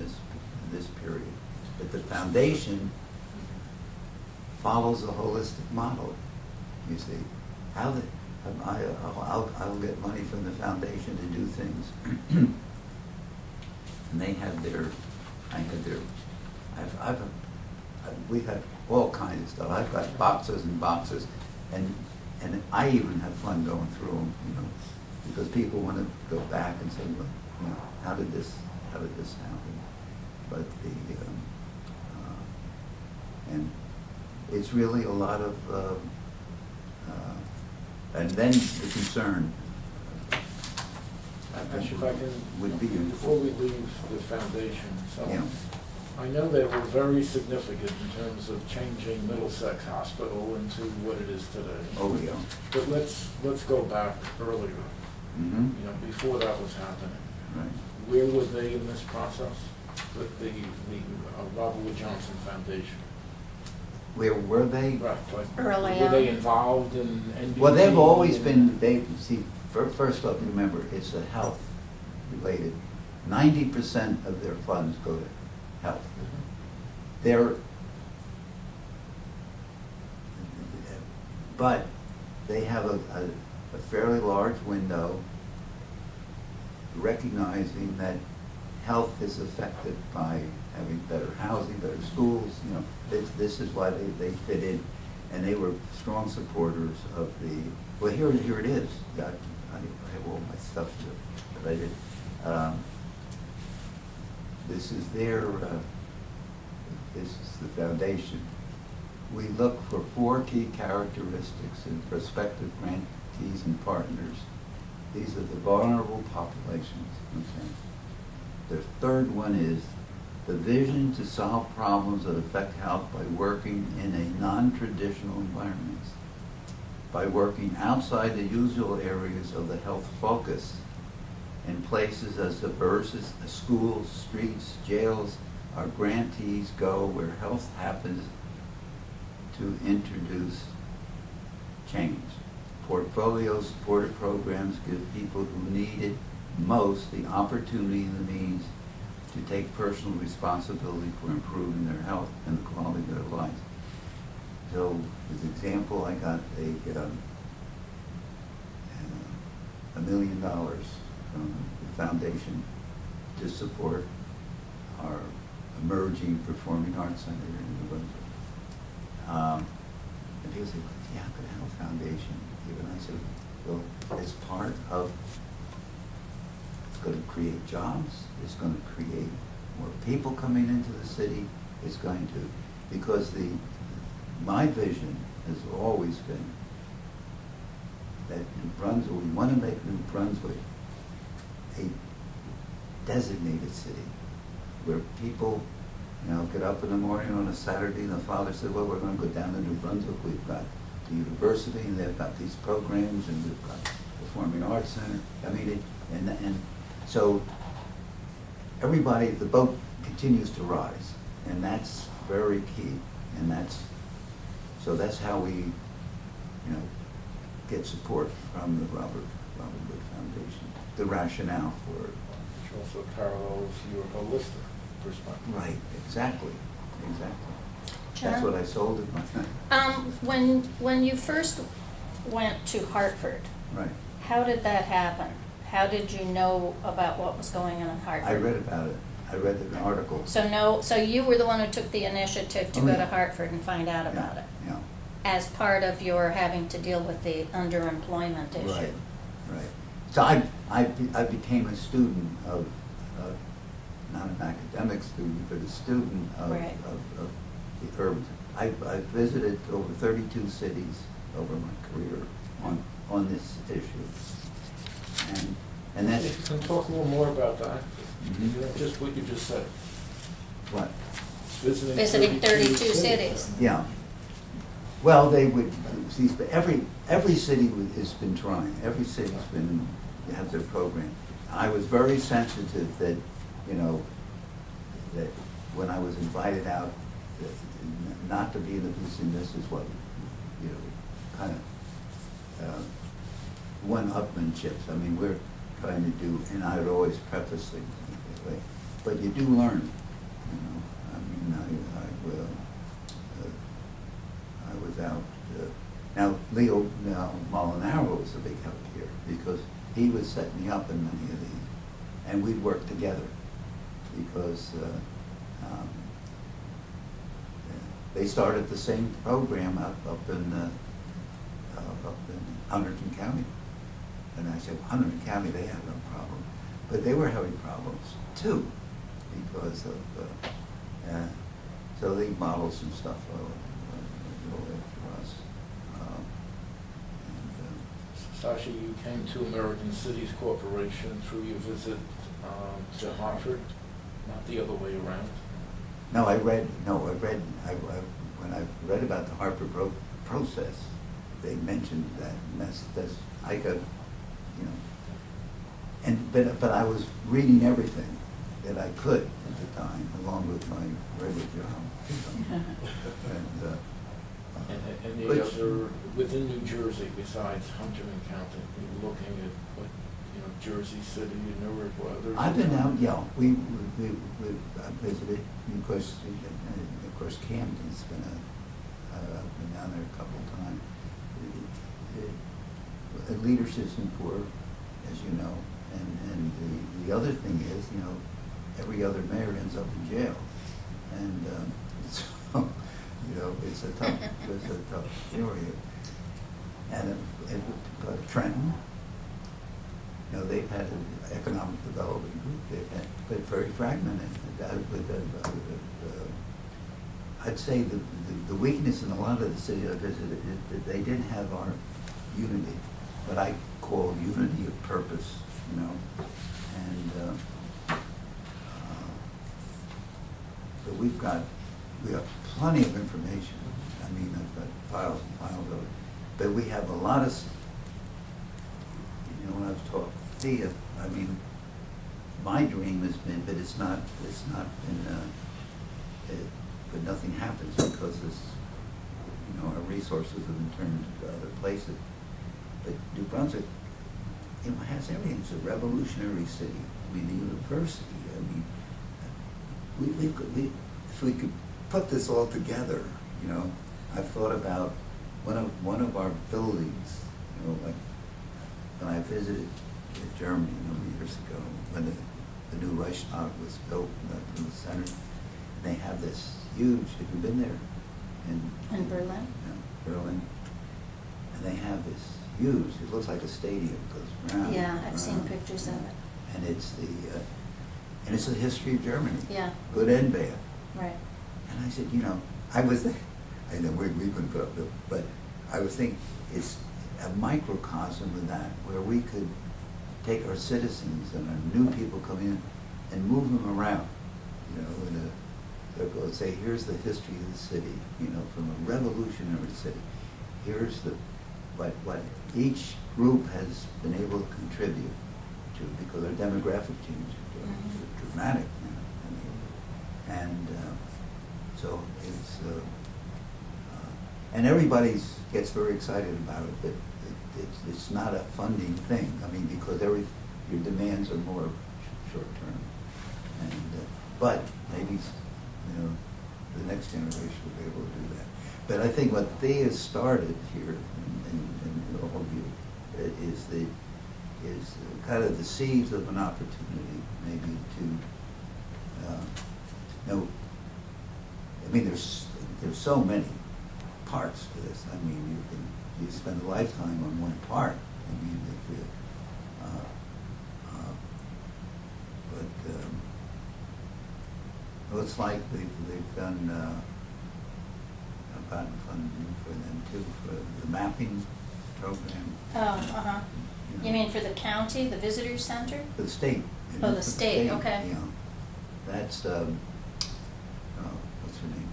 this period. But the foundation follows a holistic model. You see, I'll get money from the foundation to do things, and they have we have all kinds of stuff. I've got boxes and boxes, and I even have fun going through them, because people want to go back and say, well, how did this happen? But and it's really a lot of, and then the concern Actually, if I can, would be before we leave the foundation, so Yeah. I know they were very significant in terms of changing Middlesex Hospital into what it is today. Oh, yeah. But let's go back earlier, Mm-hmm. Before that was happening. Right. Where were they in this process with the Robert Wood Johnson Foundation? Where were they? Right, Early were they on. involved in NBC? Well, they've always been, first off, remember, it's a health related. 90% of their funds go to health. But they have a fairly large window recognizing that health is affected by having better housing, better schools. This is why they fit in, and they were strong supporters of the. Well, here it is. I have all my stuff that I did. This is this is the foundation. We look for 4 key characteristics in prospective grantees and partners. These are the vulnerable populations. Okay. The third one is the vision to solve problems that affect health by working in a non-traditional environment, by working outside the usual areas of the health focus in places as diverse as schools, streets, jails. Our grantees go where health happens to introduce change. Portfolios, supported programs give people who need it most the opportunity and the means to take personal responsibility for improving their health and the quality of their lives. So, as an example, I got $1 million from the foundation to support our emerging performing arts center here in New Brunswick. And people say, "Yeah, how could a health foundation give?" And I said, well, it's part of, it's going to create jobs, it's going to create more people coming into the city, it's going to, because my vision has always been that New Brunswick, we want to make New Brunswick a designated city where people, get up in the morning on a Saturday and the father said, well, we're going to go down to New Brunswick, we've got the university and they've got these programs and we've got the Performing Arts Center. I mean, and so everybody, the boat continues to rise, and that's very key, and that's how we, get support from the Robert Wood Foundation, the rationale for it. Which also parallels your holistic perspective. Right, exactly. John? That's what I sold it my When you first went to Hartford, right. how did that happen? How did you know about what was going on in Hartford? I read about it. I read an article. So you were the one who took the initiative to go to Hartford and find out about it? Yeah. As part of your having to deal with the underemployment issue? Right. So I became a student of, not an academic student, but a student of the urban. I visited over 32 cities over my career on this issue. And that's... If you can talk a little more about that, just what you just said. What? Visiting 32 cities. Yeah. Well, they would see, every city has been trying. Every city's been have their program. I was very sensitive that, that when I was invited out, not to be in the position. This is what, kind of one-upmanships. I mean, we're trying to do, and I would always preface things that way. But you do learn, I mean, I was out. Now, Leo Molinaro was a big help here because he would set me up in many of these, and we'd work together because they started the same program up in Hunterdon County, and I said, Hunterdon County, they have no problem, but they were having problems too because of so they modeled some stuff for us. Sasha, you came to American Cities Corporation through your visit to Hartford, not the other way around. No, when I read about the Hartford Process, they mentioned that, and that's I got, but I was reading everything that I could at the time, along with my regular job. And the other, within New Jersey, besides Hunterdon County, you're looking at what, Jersey City, Newark, what others? I've been out, we visited, of course, Camden's been I've been down there a couple of times. Leadership's important, as you know, and the other thing is, every other mayor ends up in jail, and so, it's a tough area. And Trenton, they've had an economic development group, but very fragmented. I'd say the weakness in a lot of the cities I visited is that they didn't have our unity, what I call unity of purpose, and we have plenty of information. I mean, I've got files and files of it. But we have a lot of, when I've talked to Thea, I mean, my dream has been, but it's not been, but nothing happens because our resources have been turned to other places. But New Brunswick, has everything. It's a revolutionary city. I mean, the university. I mean, if we could put this all together, I've thought about one of our buildings. Like when I visited Germany a number of years ago, when the new Reichstag was built in the center, and they have this huge. Have you been there? In Berlin. Yeah, Berlin. And they have this huge. It looks like a stadium. It goes round. Yeah, I've seen pictures of it. And it's it's the history of Germany. Yeah. Good and bad. Right. And I said, I was thinking, I know we couldn't put up, but I was thinking it's a microcosm of that, where we could take our citizens and our new people come in and move them around, and say, here's the history of the city, from a revolutionary city. Here's what each group has been able to contribute to, because our demographic changes are dramatic. So it's and everybody gets very excited about it, but it's not a funding thing. I mean, because your demands are more short term, but maybe the next generation will be able to do that. But I think what Thea has started here, and all of you, is kind of the seeds of an opportunity, maybe to I mean, there's so many parts to this. I mean, you spend a lifetime on one part. I mean, it's like they've done. I've gotten funding for them too for the mapping program. Oh, uh-huh. You mean for the county, the visitor center? For the state. Oh, the state, okay. That's what's her name?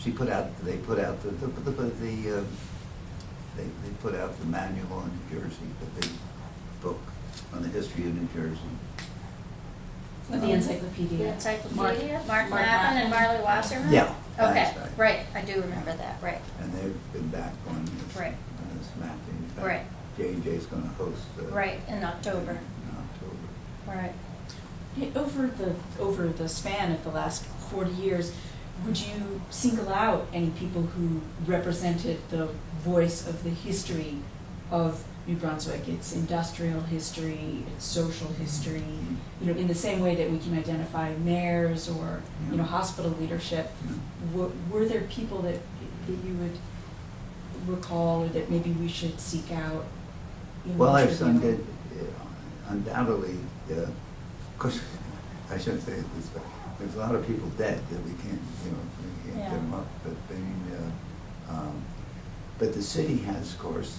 They put out the they put out the manual on New Jersey, the big book on the history of New Jersey. With the encyclopedia. The encyclopedia? Mark Lappin and Marley Wasserman? Yeah. Okay, Right. Right, I do remember that, right. And they've been back on this, Right. on this mapping. In fact, Right. J&J's going to host. Right, in October. In October. Right. Over the span of the last 40 years, would you single out any people who represented the voice of the history of New Brunswick, its industrial history, its social history, in the same way that we can identify mayors or, hospital leadership? Were there people that you would recall or that maybe we should seek out? Well, I've done undoubtedly, of course, I shouldn't say it this way. There's a lot of people dead that we can't, we can't get them up. But the city has, of course,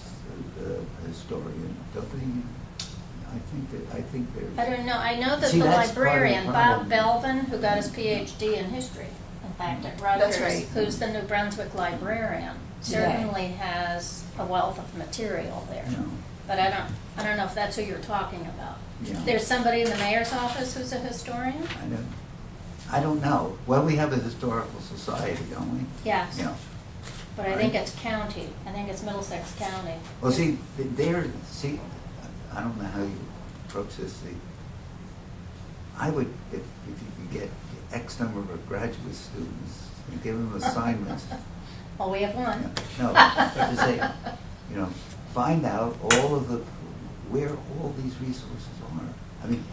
a historian. Don't they? I think there's. I don't know. I know that See, the that's part of the librarian, Bob problem. Belvin, who got his PhD in history, in fact, at Rutgers, That's right. who's the New Brunswick librarian, certainly has a wealth of material there. But I don't know if that's who you're talking about. Yeah. There's somebody in the mayor's office who's a historian? I don't know. Well, we have a historical society, don't we? Yes. Yeah. But I think it's county. I think it's Middlesex County. Well, I don't know how you approach this. I would, if you could get X number of graduate students and give them assignments. Well, we have one. No, but to say, find out where all these resources are. I mean,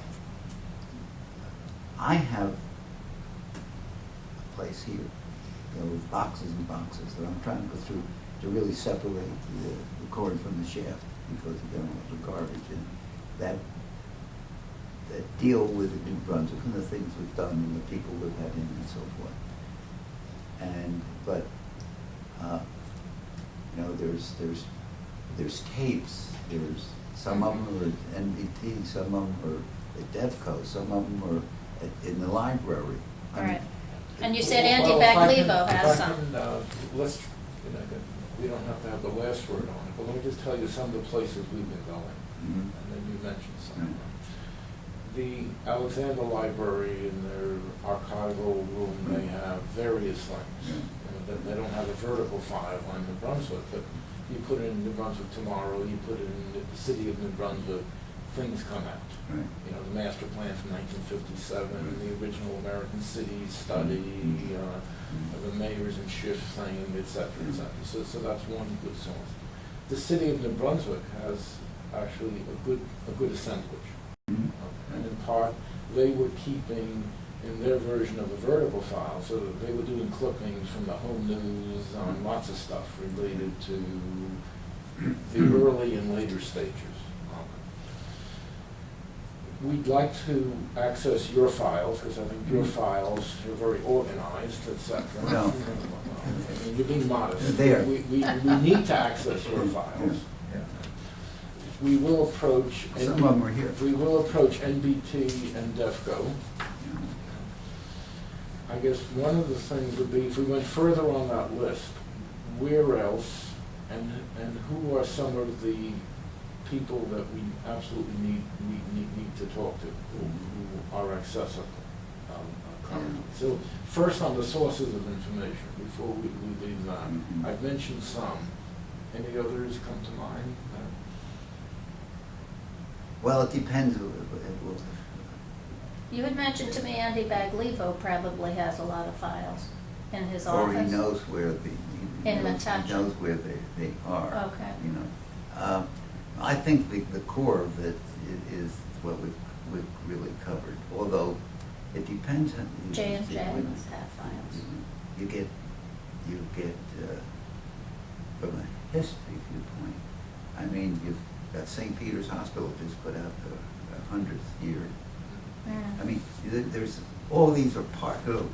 I have a place here, with boxes and boxes that I'm trying to go through to really separate the cord from the shaft, because you don't want the garbage in that deal with the New Brunswick and the things we've done and the people we've had in and so forth. But there's tapes. There's some of them are NBT, some of them at Devco, some of them are in the library. I mean, Right. And you said Andy Well, if I can- Baglivo has if I some. can, let's, we don't have to have the last word on it, but let me just tell you some of the places we've been going, Mhm. and then you mentioned some. Right. The Alexander Library, in their archival room, they have various things. Yeah. They don't have a vertical file on New Brunswick, but you put it in New Brunswick Tomorrow, you put it in the city of New Brunswick, things come out. Right. You know, the master plan from 1957, the original American Cities study, the mayors and shift thing, et cetera, et cetera. So that's one good source. The city of New Brunswick has actually a good assemblage. Mhm. And in part, they were keeping in their version of a vertical file, so that they were doing clippings from the home news on lots of stuff related to the early and later stages. We'd like to access your files, because I think your files are very organized, et cetera. No. You're being modest. They are. We need to access your files. Yeah. We will approach. Some of them are here. We will approach NBT and Devco. I guess one of the things would be, if we went further on that list, where else, and who are some of the people that we absolutely need to talk to, who are accessible currently. So first on the sources of information, before we leave that, Mhm. I've mentioned some. Any others come to mind? Well, it depends. You had mentioned to me Andy Baglivo probably has a lot of files in his Or office. he knows where he In knows Metuchen. where they are. Okay. You know, I think the core of it is what we've really covered. Although it depends on J&J must have files. You get from a history viewpoint. I mean, you've got St. Peter's Hospital just put out the 100th year. I mean, there's all these are part of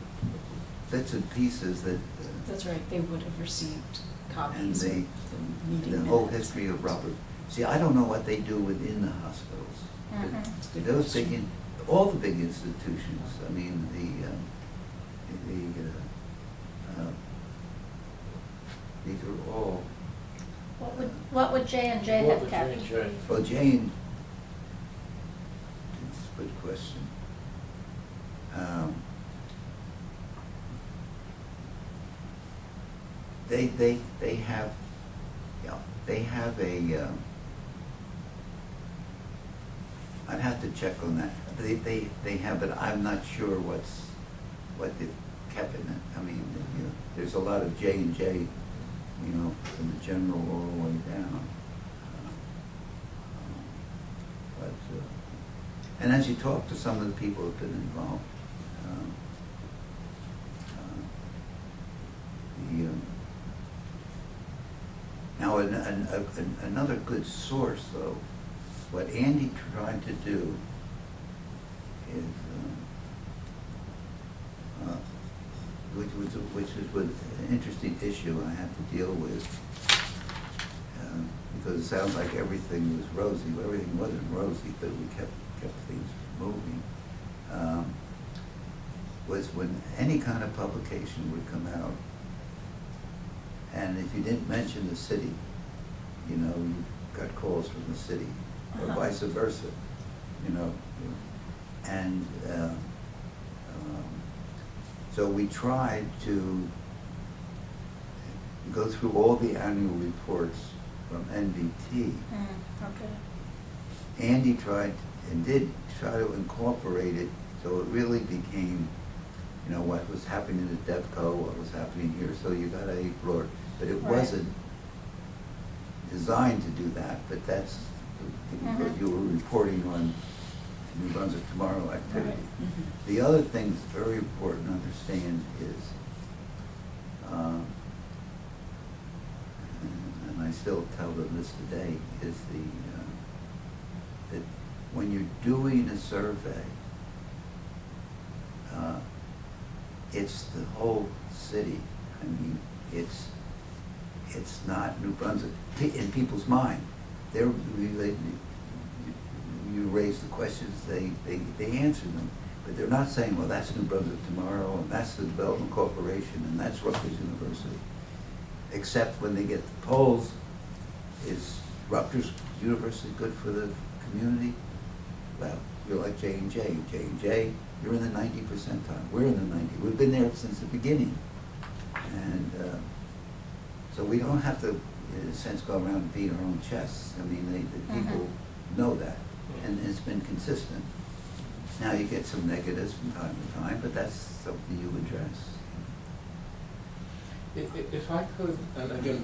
bits and pieces that. That's right, they would have received And copies of they, the meeting the whole minutes. history of Robert. See, I don't know what they do within the hospitals. Mhm. That's a good Those big, question. all the big institutions. I mean, these are all. What would J&J What have would kept? J&J? Well, Jane, it's a good question. They have, yeah, they have a. I'd have to check on that. They have it. I'm not sure what they've kept in it. I mean, you know, there's a lot of J&J, you know, from the general all the way down. And as you talk to some of the people who've been involved, now another good source, though, what Andy tried to do is, which is an interesting issue I have to deal with, because it sounds like everything was rosy. Well, everything wasn't rosy, but we kept things moving. Was when any kind of publication would come out, and if you didn't mention the city, you know, you got calls from the city, or vice versa, you know. And so we tried to go through all the annual reports from NBT. Okay. Andy tried and did try to incorporate it so it really became, you know, what was happening at Devco, what was happening here. So you got a broad, but it Right. wasn't designed to do that. But that's because you were reporting on New Brunswick Tomorrow activity. Right. Mhm. The other thing that's very important to understand is, and I still tell them this today, is that when you're doing a survey, it's the whole city. I mean, it's not New Brunswick in people's mind. You raise the questions, they answer them. But they're not saying, well, that's New Brunswick Tomorrow, and that's the Development Corporation, and that's Rutgers University. Except when they get the polls, is Rutgers University good for the community? Well, you're like J&J. J&J, you're in the 90 percentile. We're in the 90. We've been there since the beginning. And so we don't have to, in a sense, go around and beat our own chests. I mean, the people know that, and it's been consistent. Now you get some negatives from time to time, but that's something you address. If I could, and again,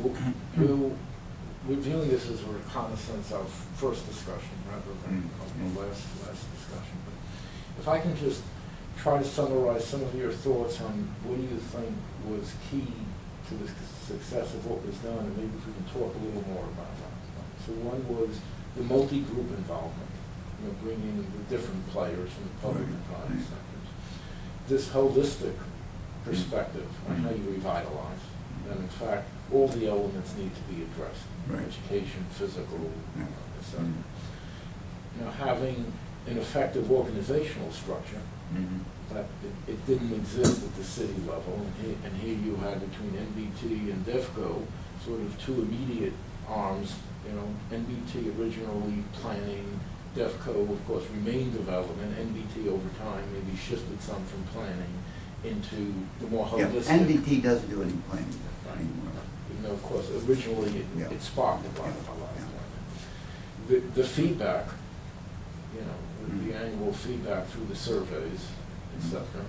we're viewing this as a reconnaissance of first discussion rather than the last discussion. But if I can just try to summarize some of your thoughts on what do you think was key to the success of what was done, and maybe if we can talk a little more about that. So one was the multi-group involvement, bringing the different players from the public and private sectors. This holistic perspective on how you revitalize. And in fact, all the elements need to be addressed. Education, physical, etc. Having an effective organizational structure, that it didn't exist at the city level, and here you had between NBT and Devco sort of two immediate arms. NBT originally planning, Devco of course remained development. NBT over time maybe shifted some from planning into the more holistic. Yeah, NBT doesn't do any planning anymore. Even though of course originally it sparked a lot of the feedback, with the annual feedback through the surveys, etc.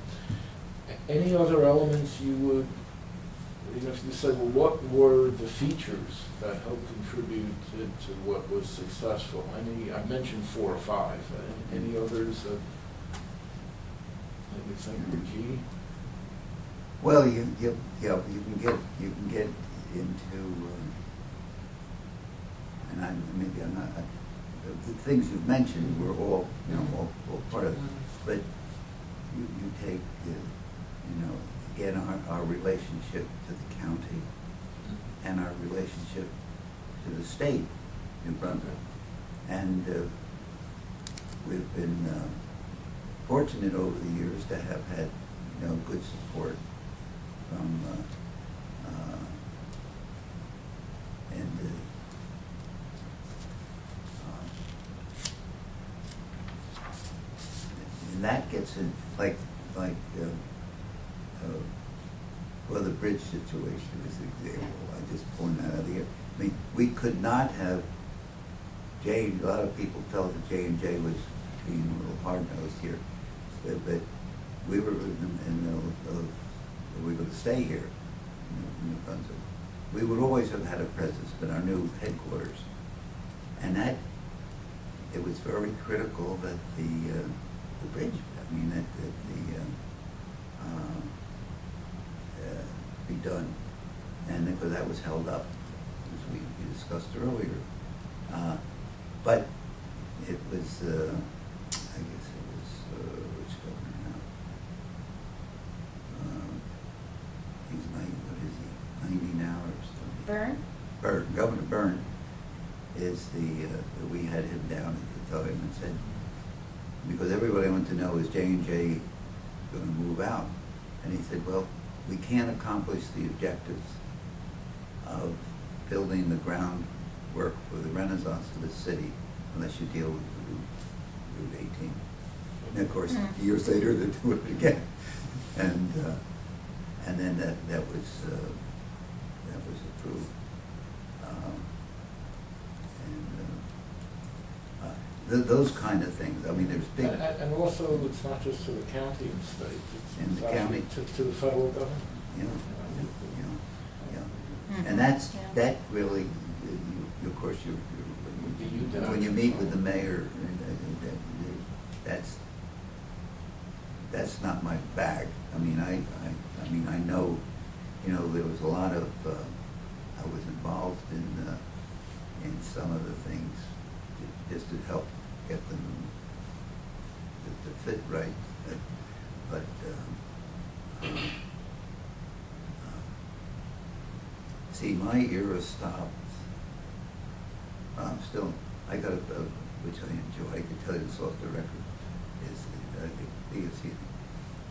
Any other elements you would, if you said, well, what were the features that helped contribute to what was successful? I mentioned 4 or 5. Any others that you think were key? Well, you can get into, and maybe I'm not. The things you've mentioned were all all part of it, but you take again our relationship to the county and our relationship to the state, New Brunswick, and we've been fortunate over the years to have had good support from and that gets in like well, the bridge situation is an example. I just point that out here. I mean, we could not have a lot of people felt that J&J was being a little hard-nosed here, but we were we were going to stay here in New Brunswick. We would always have had a presence in our new headquarters, and that it was very critical that the bridge, be done, and because that was held up, as we discussed earlier. But it was, I guess it was, which governor now? He's 90, what is he, 90 now or something? Byrne, Governor Byrne is we had him down at the time and said, because everybody wanted to know, is J&J going to move out? And he said, well, we can't accomplish the objectives of building the groundwork for the renaissance of the city unless you deal with Route 18. And of course, years later, they do it again. And then that was approved. Those kind of things. I mean, there's big. And also, it's not just to the county and state. It's the county to the federal government. And that really, of course, when you meet with the mayor, that's not my bag. I mean, I know, there was a lot of. I was involved in some of the things just to help get them to fit right, but see, my era stopped. I got a which I enjoy. I can tell you this off the record, is the biggest healing.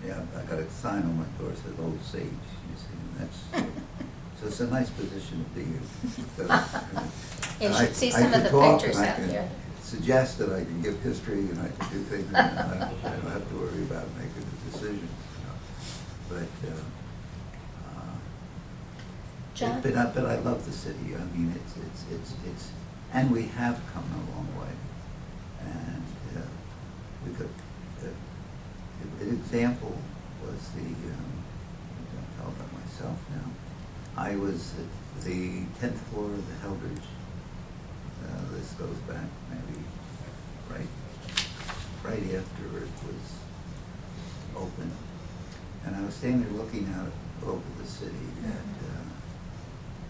Yeah, I got a sign on my door that says Old Sage, you see, and that's, so it's a nice position to be in. So, You and should see I some of can the talk pictures and I out can there. suggest that I can give history and I can do things, and I don't have to worry about making a decision. You know. But, John? but I love the city. I mean, it's, and we have come a long way. And we could, an example was the, I'll tell about myself now. I was at the 10th floor of the Heldrich. This goes back maybe right after it was open. And I was standing there looking out over the city, and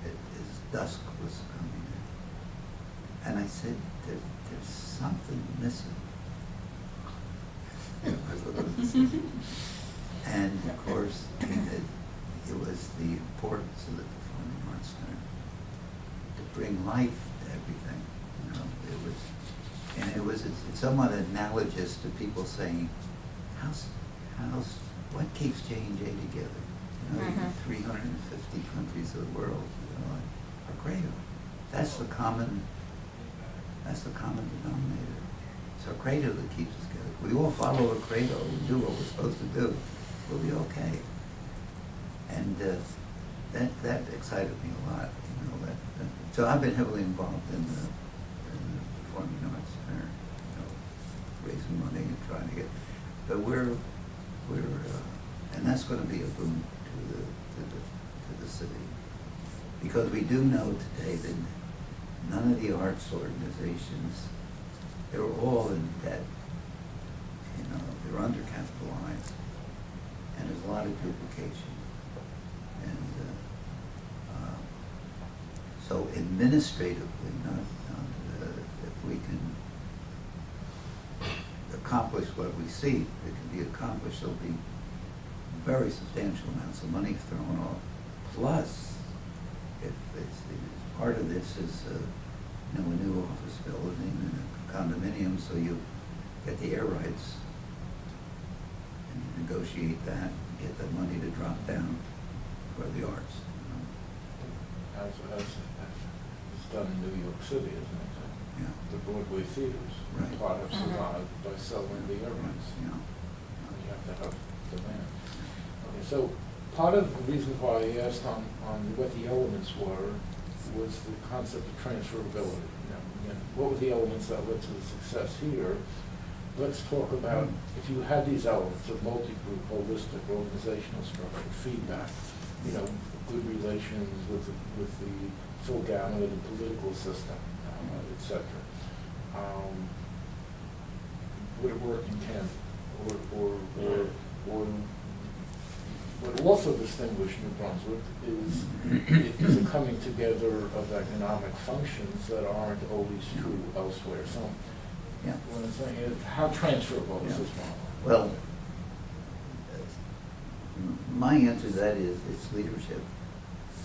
as dusk was coming in. And I said, there's something missing. You know, I was looking at the city. And of course, it was the importance of the Performing Arts Center to bring life to everything. You know, it was somewhat analogous to people saying, what keeps J&J together? You know, in 350 countries of the world, you know, our credo. That's the common denominator. It's our credo that keeps us together. If we all follow a credo and do what we're supposed to do, we'll be okay. And that excited me a lot. You know, so I've been heavily involved in the Performing Arts Center, you know, raising money and trying to get. But we're and that's going to be a boon to the city, because we do know today that none of the arts organizations, they're all in debt. You know, they're undercapitalized, and there's a lot of duplication. And so administratively, not if we can accomplish what we see, it can be accomplished. There'll be very substantial amounts of money thrown off. Plus, if it's part of this is you know, a new office building and a condominium, so you get the air rights and you negotiate that, get the money to drop down for the arts. You know. As it's done in New York City, isn't it? Yeah. The Broadway theaters, Right. part of survived by selling the air rights. Yeah. You have to have demand. Okay, so part of the reason why I asked on what the elements were was the concept of transferability. You know, again, what were the elements that led to the success here? Let's talk about if you had these elements of multi-group, holistic, organizational structure, feedback, you know, good relations with the full gamut of the political system, et cetera. Would it work in tandem? Or what also distinguished New Brunswick is a coming together of economic functions that aren't always true elsewhere. So, Yeah. what I'm saying is, how transferable is this model? Well, my answer to that is it's leadership.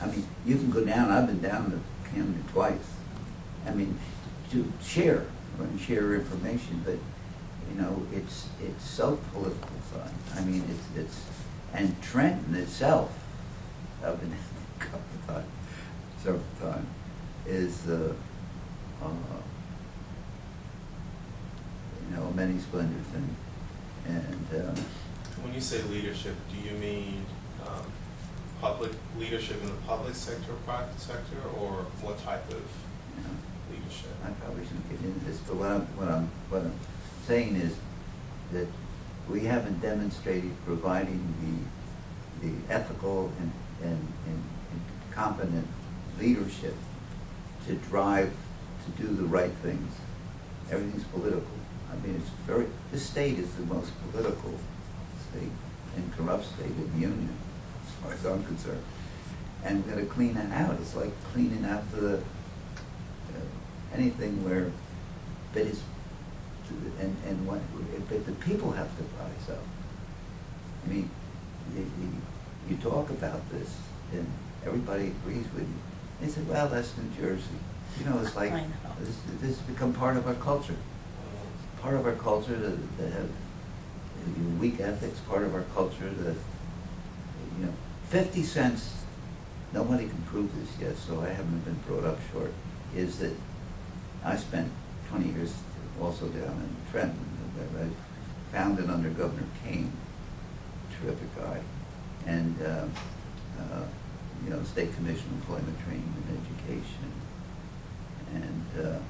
I mean, you can go down. I've been down to Camden twice. I mean, to share information, but you know, it's so political side. I mean, it's and Trenton itself, I've been several times, is you know, a many splendor thing. And when you say leadership, do you mean public leadership in the public sector or private sector, or what type of leadership? I probably shouldn't get into this, but what I'm saying is that we haven't demonstrated providing the ethical and competent leadership to drive to do the right things. Everything's political. I mean, this state is the most political state and corrupt state in the Union, as far as I'm concerned. And we've got to clean that out. It's like cleaning out the anything where, but it's, but the people have to rise up. I mean, you talk about this, and everybody agrees with you. They say, well, that's New Jersey. You know, it's like, I know. this has become part of our culture. part of our culture that have weak ethics, part of our culture that, 50 cents, nobody can prove this yet, so I haven't been brought up short, is that I spent 20 years also down in Trenton. I founded under Governor Kane, terrific guy, and State Commission Employment Training and Education. And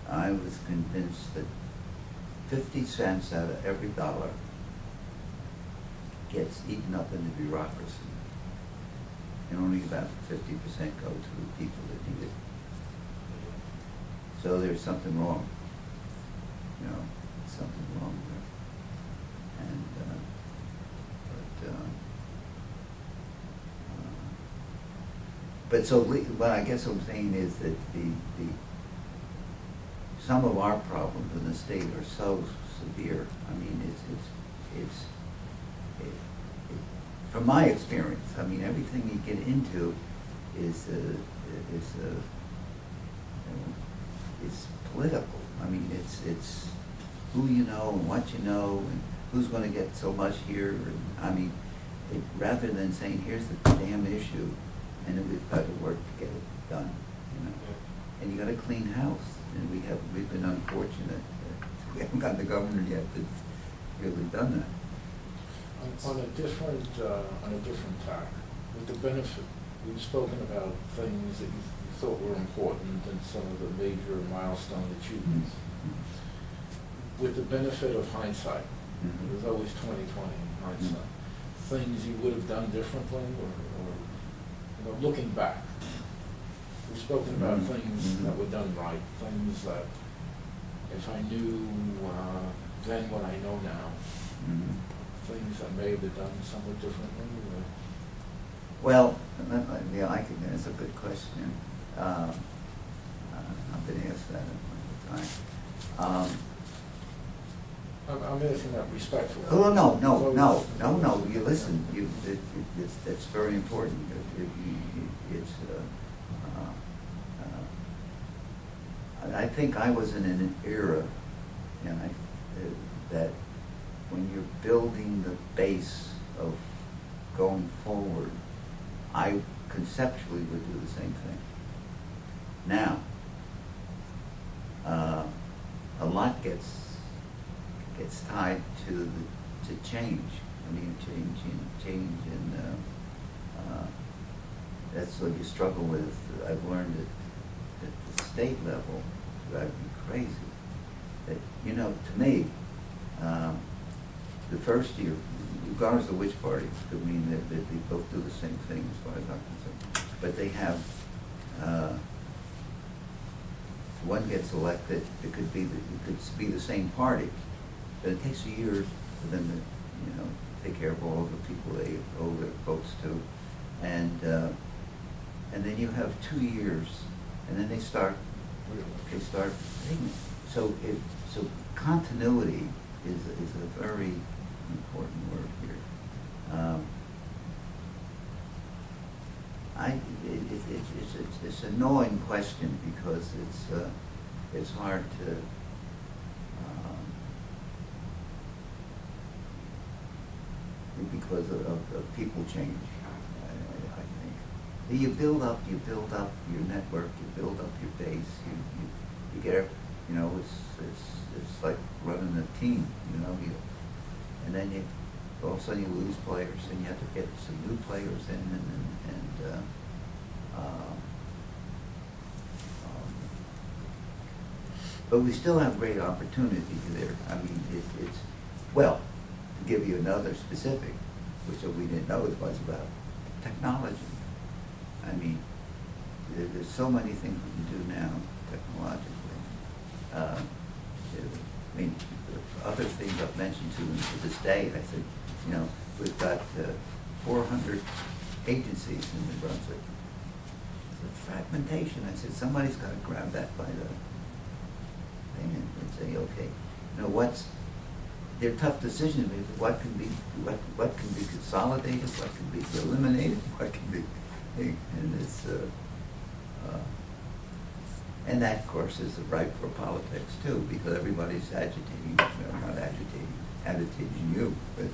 I was convinced that 50 cents out of every dollar gets eaten up in the bureaucracy, and only about 50% go to the people that need it. So there's something wrong, something wrong there. And but so what I guess I'm saying is that some of our problems in the state are so severe. I mean, from my experience, I mean, everything you get into is political. I mean, it's who you know and what you know and who's going to get so much here. And, I mean, rather than saying here's the damn issue, and then we've got to work to get it done. And you got a clean house, and we've been unfortunate that we haven't got the governor yet that's really done that. On a different tack, with the benefit, we've spoken about things that you thought were important and some of the major milestone achievements. Mm-hmm. With the benefit of hindsight, there's always 20/20 in hindsight. Things you would have done differently, or looking back. We've spoken about things that were done right, things that if I knew then what I know now, things that may have been done somewhat differently. Well, that's a good question. I've been asked that all the time. I'm asking that respectfully. Oh, no. You listen. It's very important. I think I was in an era, that when you're building the base of going forward, I conceptually would do the same thing. Now, a lot gets tied to change. I mean, change, and that's what you struggle with. I've learned at the state level, drive me crazy. That, to me, the first year, regardless of which party, I mean, they both do the same thing as far as I'm concerned. But they have, one gets elected, it could be the same party, but it takes a year for them to, take care of all of the people they owe their votes to. And then you have 2 years, and then they start thinking. So continuity is a very important word here. It's an annoying question because it's hard to because of people change. I think you build up your network, you build up your base, you get it's like running a team, and then all of a sudden you lose players, and you have to get some new players in, but we still have great opportunity there. I mean, it's well, to give you another specific, which we didn't know as much about, technology. I mean, there's so many things we can do now technologically. I mean, other things I've mentioned to this day, I said, we've got 400 agencies in New Brunswick. It's fragmentation. I said, somebody's got to grab that by the thing and say, okay, they're tough decisions. What can be consolidated? What can be eliminated? What can be, and it's And that, of course, is ripe for politics too, because everybody's agitating, well, not agitating you, but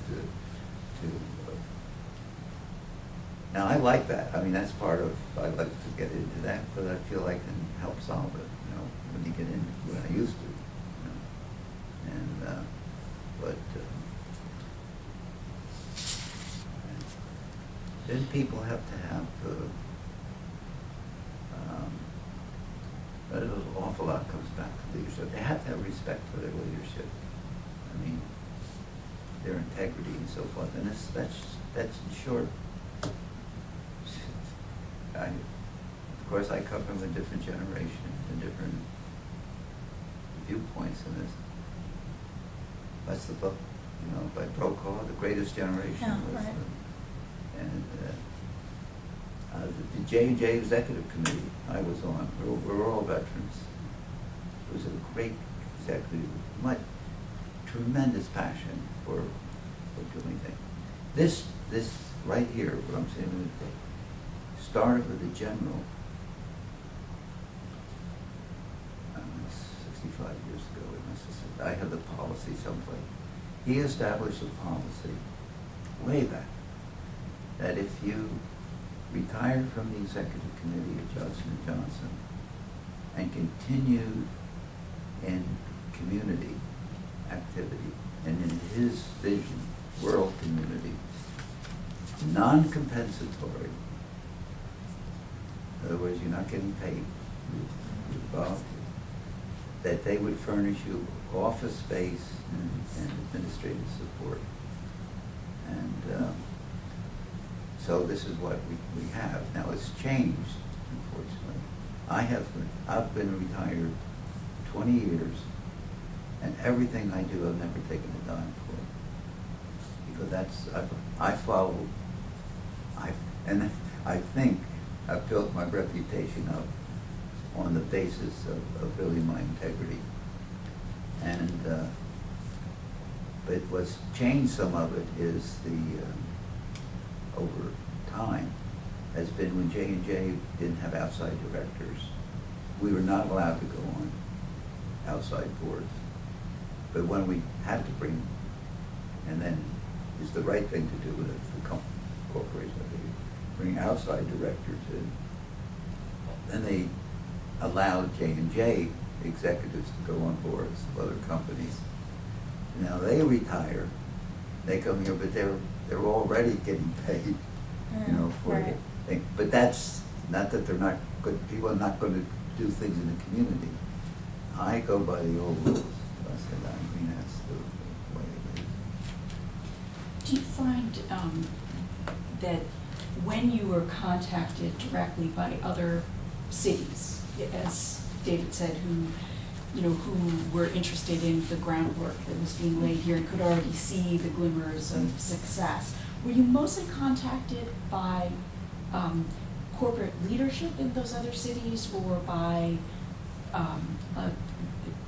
now I like that. I mean, that's part of, I like to get into that, but I feel I can help solve it, you know, when you get into what I used to, you know. And, but then people have to have, an awful lot comes back to leadership. They have to have respect for their leadership. I mean, their integrity and so forth. And that's in short. Of course, I come from a different generation and different viewpoints in this. That's the book, you know, by Brokaw, The Greatest Generation. Yeah, was, right. And the J&J Executive Committee I was on, we're all veterans. It was a great executive, much tremendous passion for doing things. This right here, what I'm saying today, started with a general, 65 years ago, it must have said, I have the policy someplace. He established a policy way back that if you retired from the executive committee at Johnson & Johnson and continued in community activity and in his vision, world community, non-compensatory, in other words, you're not getting paid, you're volunteer, that they would furnish you office space and administrative support. And so this is what we have. Now it's changed, unfortunately. I've been retired 20 years, and everything I do I've never taken a dime for. Because I think I've built my reputation up on the basis of really my integrity. And but what's changed some of it is over time has been when J&J didn't have outside directors. We were not allowed to go on outside boards. But when we had to bring, and then it's the right thing to do with the corporation, bring outside directors in, then they allowed J&J executives to go on boards of other companies. Now they retire, they come here, but they're already getting paid, you know, for right. it. But that's not that they're not good. People are not going to do things in the community. I go by the old rules. I said, I mean, that's the way it is. Do you find that when you were contacted directly by other cities, as David said, who were interested in the groundwork that was being laid here and could already see the glimmers of success, were you mostly contacted by corporate leadership in those other cities, or by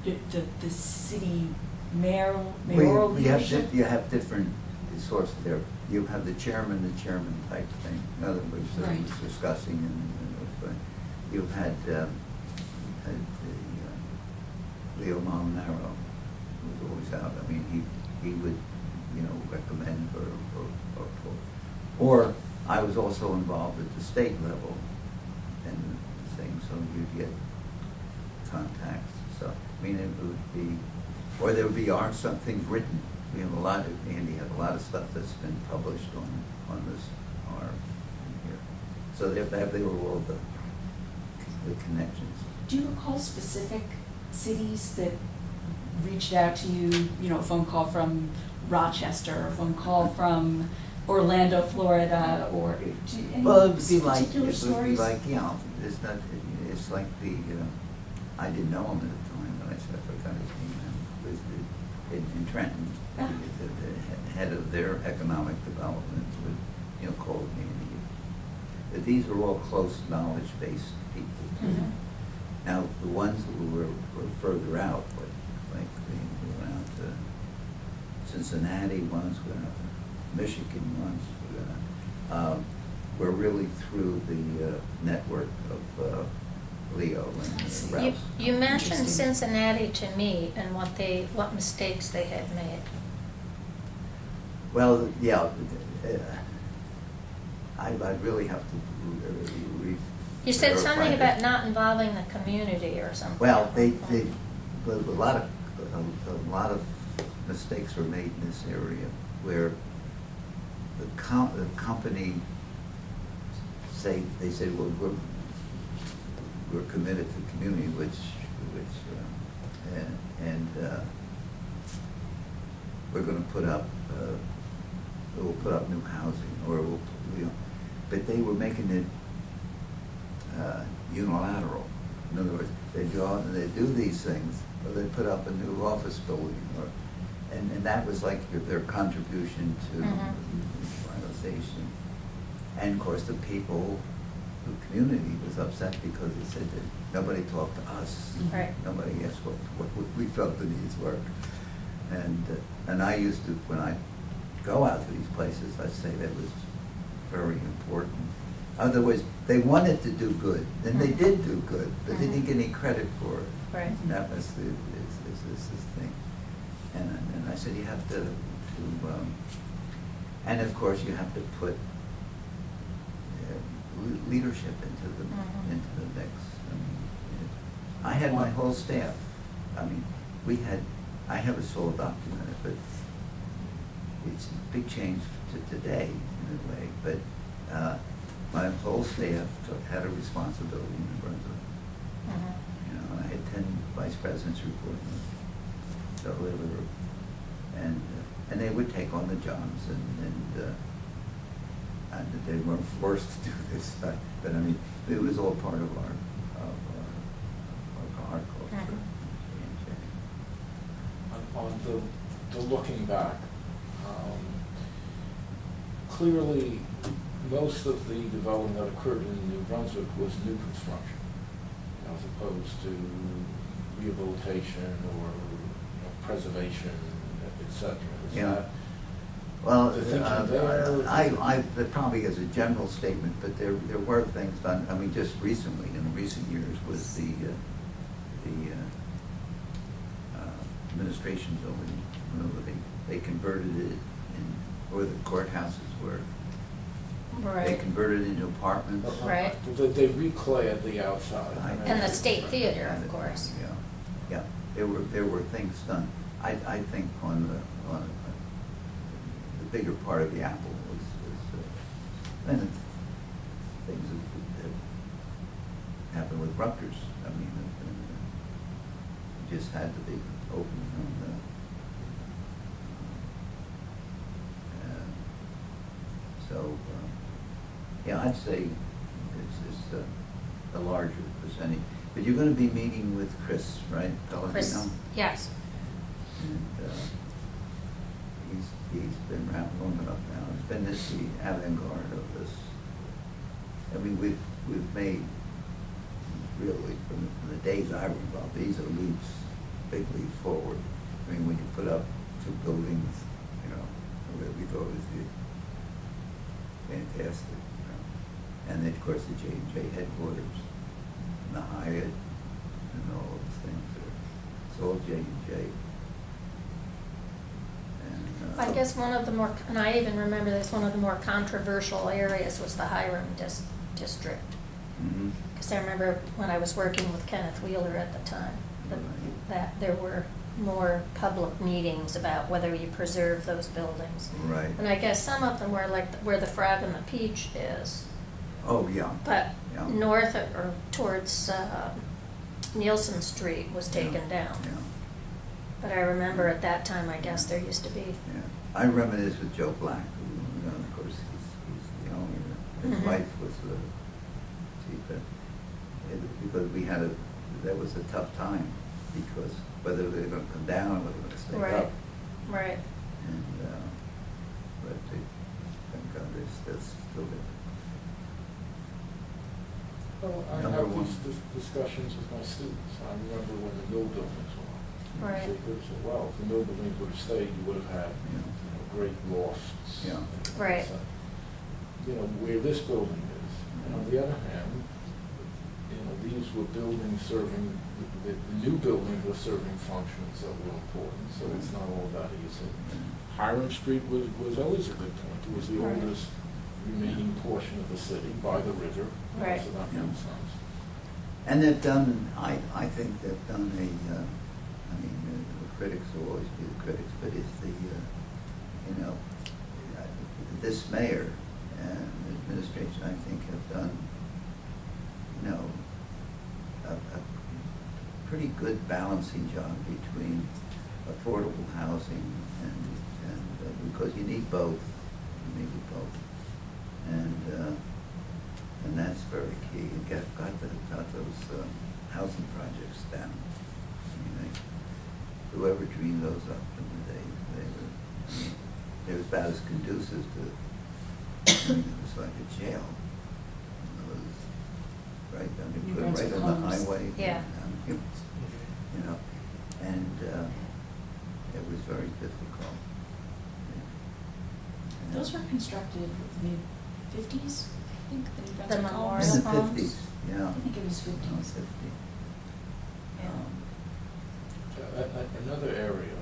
the city mayoral leadership? You have different sources there. You have the chairman type thing. In other words, right. Discussing and you've had Leo Molinaro, who was always out. I mean, he would, you know, recommend or I was also involved at the state level and things, so you'd get contacts. So I mean, it would be, or there would be something written. We have a lot of, Andy had a lot of stuff that's been published on this here. So they were all the connections. Do you recall specific cities that reached out to you, you know, a phone call from Rochester, a phone call from Orlando, Florida, or any well, it would be particular stories? you know, it's like I didn't know him at the time, but I forgot his name. It was in Trenton, the head of their economic development would, you know, call me. But these are all close knowledge-based people. Mm-hmm. Now, the ones who were further out, like we went out to Cincinnati once, we went out to Michigan once, we were really through the network of Leo and see. You, Rouse. you mentioned Interesting. Cincinnati to me and what mistakes they had made. Well, yeah, I'd really have to You said verify something that. about not involving the community or something. Well, a lot of mistakes were made in this area where the company they said, well, we're committed to the community, we're going to put up, we'll put up new housing, or we'll, but they were making it unilateral. In other words, they go out and they do these things, or they put up a new office building, and that was like their contribution to revitalization. And of course, the people, the community was upset because they said that nobody talked to us. Right. Nobody asked what we felt the needs were. And I used to, when I go out to these places, I'd say that was very important. Otherwise, they wanted to do good, and they did do good, but they didn't get any credit for it. Right. And that was this thing. And I said, you have to and of course, you have to put leadership into the mix. I had my whole staff. I mean, I have it all documented, but it's a big change to today in a way. But my whole staff had a responsibility in New Brunswick. You know, I had 10 vice presidents reporting to deliver, and they would take on the jobs, and they weren't forced to do this, but I mean, it was all part of our culture. On the looking back, clearly, most of the development that occurred in New Brunswick was new construction, as opposed to rehabilitation or preservation, etc. Yeah. Well, the thinking there? I probably as a general statement, but there were things done. I mean, just recently, in recent years, was the administration building. You know, they converted it where the courthouses were. Right. They converted it into apartments. Right. They reclad the outside. And the State Theater, of course. Yeah. There were things done. I think on the bigger part of the apple was and things that happened with Rutgers. I mean, it just had to be open. Yeah, I'd say it's a larger percentage. But you're going to be meeting with Chris, right? Chris, yes. And he's been around long enough now. He's been the avant-garde of this. I mean, we've made really from the days I was involved. These are leaps, big leaps forward. I mean, when you put up 2 buildings, you know, we thought was fantastic. You know. And then of course the J&J headquarters, and the Hyatt, and all those things. It's all J&J. I guess one of the more, and I even remember this, one of the more controversial areas was the Hiram district. Because I remember when I was working with Kenneth Wheeler at the time, that there were more public meetings about whether you preserve those buildings. Right. And I guess some of them were like where the Frog and the Peach is. Oh, yeah. But yeah. north or towards Nielsen Street was taken down. Yeah. But I remember at that time, I guess there used to be. Yeah. I reminisce with Joe Black, who, you know, of course, he's the owner. His wife was the chief. Because we had that was a tough time, because whether they were going to come down or whether they were going to stay up. Right. And, but thank God they're still there. Well, I have these discussions with my students. I remember when the mill buildings were. Right. So, well, if the mill buildings would have stayed, you would have had great lofts. Yeah. Right. You know, where this building is. And on the other hand, you know, these were buildings serving, the new buildings were serving functions that were important, so it's not all that easy. Hiram Street was always a good point. It was the Right. oldest remaining portion of the city by the river. Right. So that makes sense. And they've done, I think they've done I mean, the critics will always be the critics, but it's the, you know, this mayor and the administration, I think, have done, you know, a pretty good balancing job between affordable housing and because you need both, and that's very key. You got those housing projects down. I mean, whoever dreamed those up in the day, they were about as conducive to. It was like a jail. It was right. I mean, New put it right Brunswick on the homes. highway. Yeah. You know, and it was very difficult. Yeah. Those were constructed in the mid-50s, I think, the New The Brunswick memorial homes. In the homes? 50s, yeah. I think it was 50s. 50. Yeah. Another area,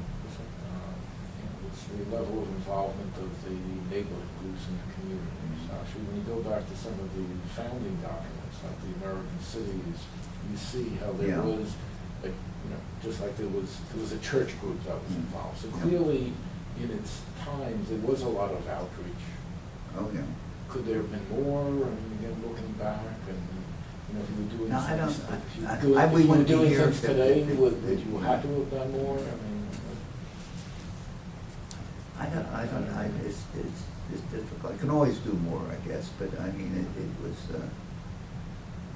is the level of involvement of the neighborhood groups in the communities. Actually, when you go back to some of the founding documents, like the American cities, you see how there Yeah. was, like, you know, just like there was a church group that was involved. So Yeah. clearly, in its times, there was a lot of outreach. Oh, yeah. Could there have been more? I mean, again, looking back, and you know, if you were doing No, I don't- things, if you I- were doing, I- if we you were wouldn't be doing here things if it- today, if it- would if you it- have to have done more? I mean, It's difficult. I can always do more, I guess, but I mean, it was,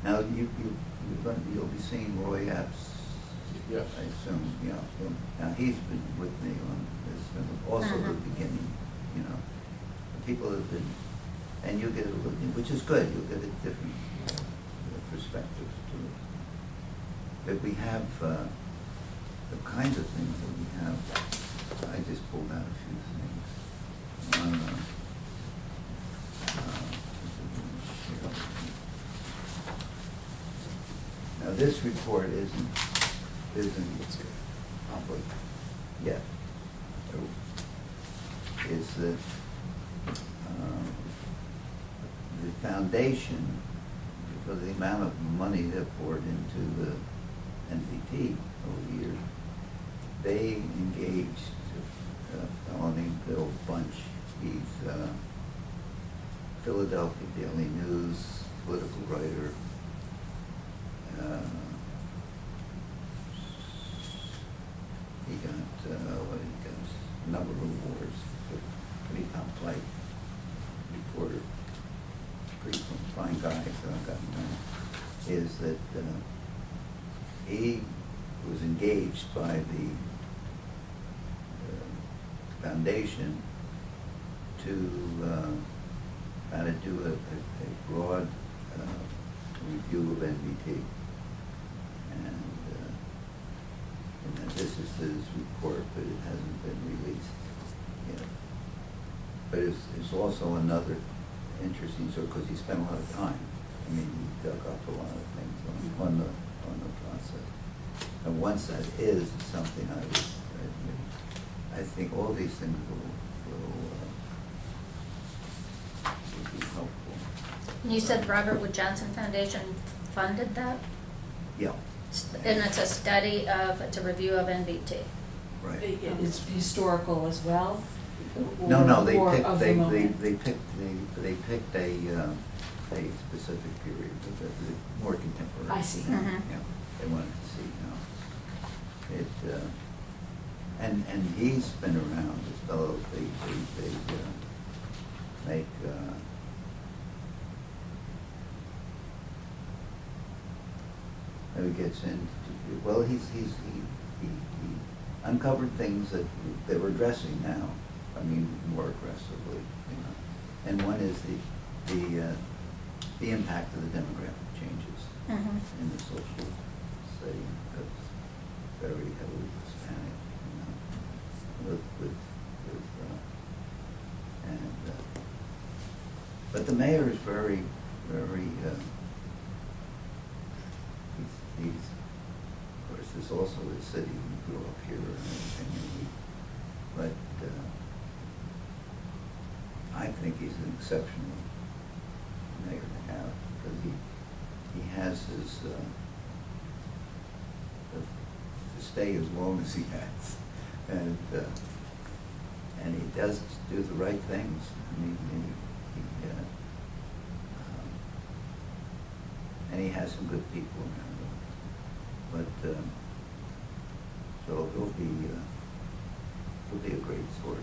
now you'll be seeing Roy Epps, yes. I assume, you know, now he's been with me on this from also the beginning, you know. The people have been, and you get a little, which is good, you'll get a different perspective to it. But we have, the kinds of things that we have, I just pulled out a few things. Now, this report isn't public yet. It's the foundation, because of the amount of money they poured into the NVT over the years, they engaged a fellow named Bill Bunch. He's Philadelphia Daily News political writer. He got a number of awards. Pretty top flight reporter, pretty fine guy. So I got him. Is that he was engaged by the foundation to kind of do a broad review of NVT. And this is his report, but it hasn't been released yet. But it's also another interesting, so because he spent a lot of time. I mean, he dug up a lot of things on the process. And once that is something I think all these things will be helpful. And you said Robert Wood Johnson Foundation funded that? Yeah, And it's a study of, it's a review of NVT. right. It's historical as well? No, they or picked, of the they moment? picked a specific period, but the more contemporary. I see. Mhm. Yeah, they wanted to see, you know, it, and he's been around, this fellow, they make, maybe gets into, well, he uncovered things that we're addressing now, I mean, more aggressively, you know. And one is the impact of the demographic changes in the social setting, because very heavily Hispanic, you know, but the mayor is very of course, this also is city, we grew up here and everything, but I think he's an exceptional mayor to have, because he has his, to stay as long as he has, and he does do the right things. I mean, and he has some good people around him. But so he'll be a great source.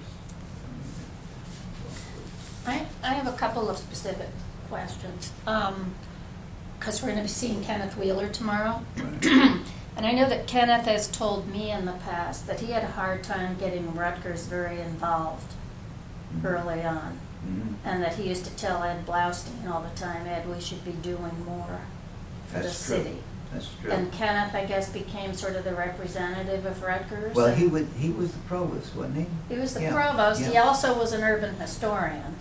I have a couple of specific questions, because we're going to be seeing Kenneth Wheeler tomorrow. Right. And I know that Kenneth has told me in the past that he had a hard time getting Rutgers very involved early on. Mm-hmm. And that he used to tell Ed Blaustein all the time, Ed, we should be doing more for the That's true. city. That's true. And Kenneth, I guess, became sort of the representative of Rutgers. Well, he was the provost, wasn't he? He was the Yeah, provost. He yeah. also was an urban historian.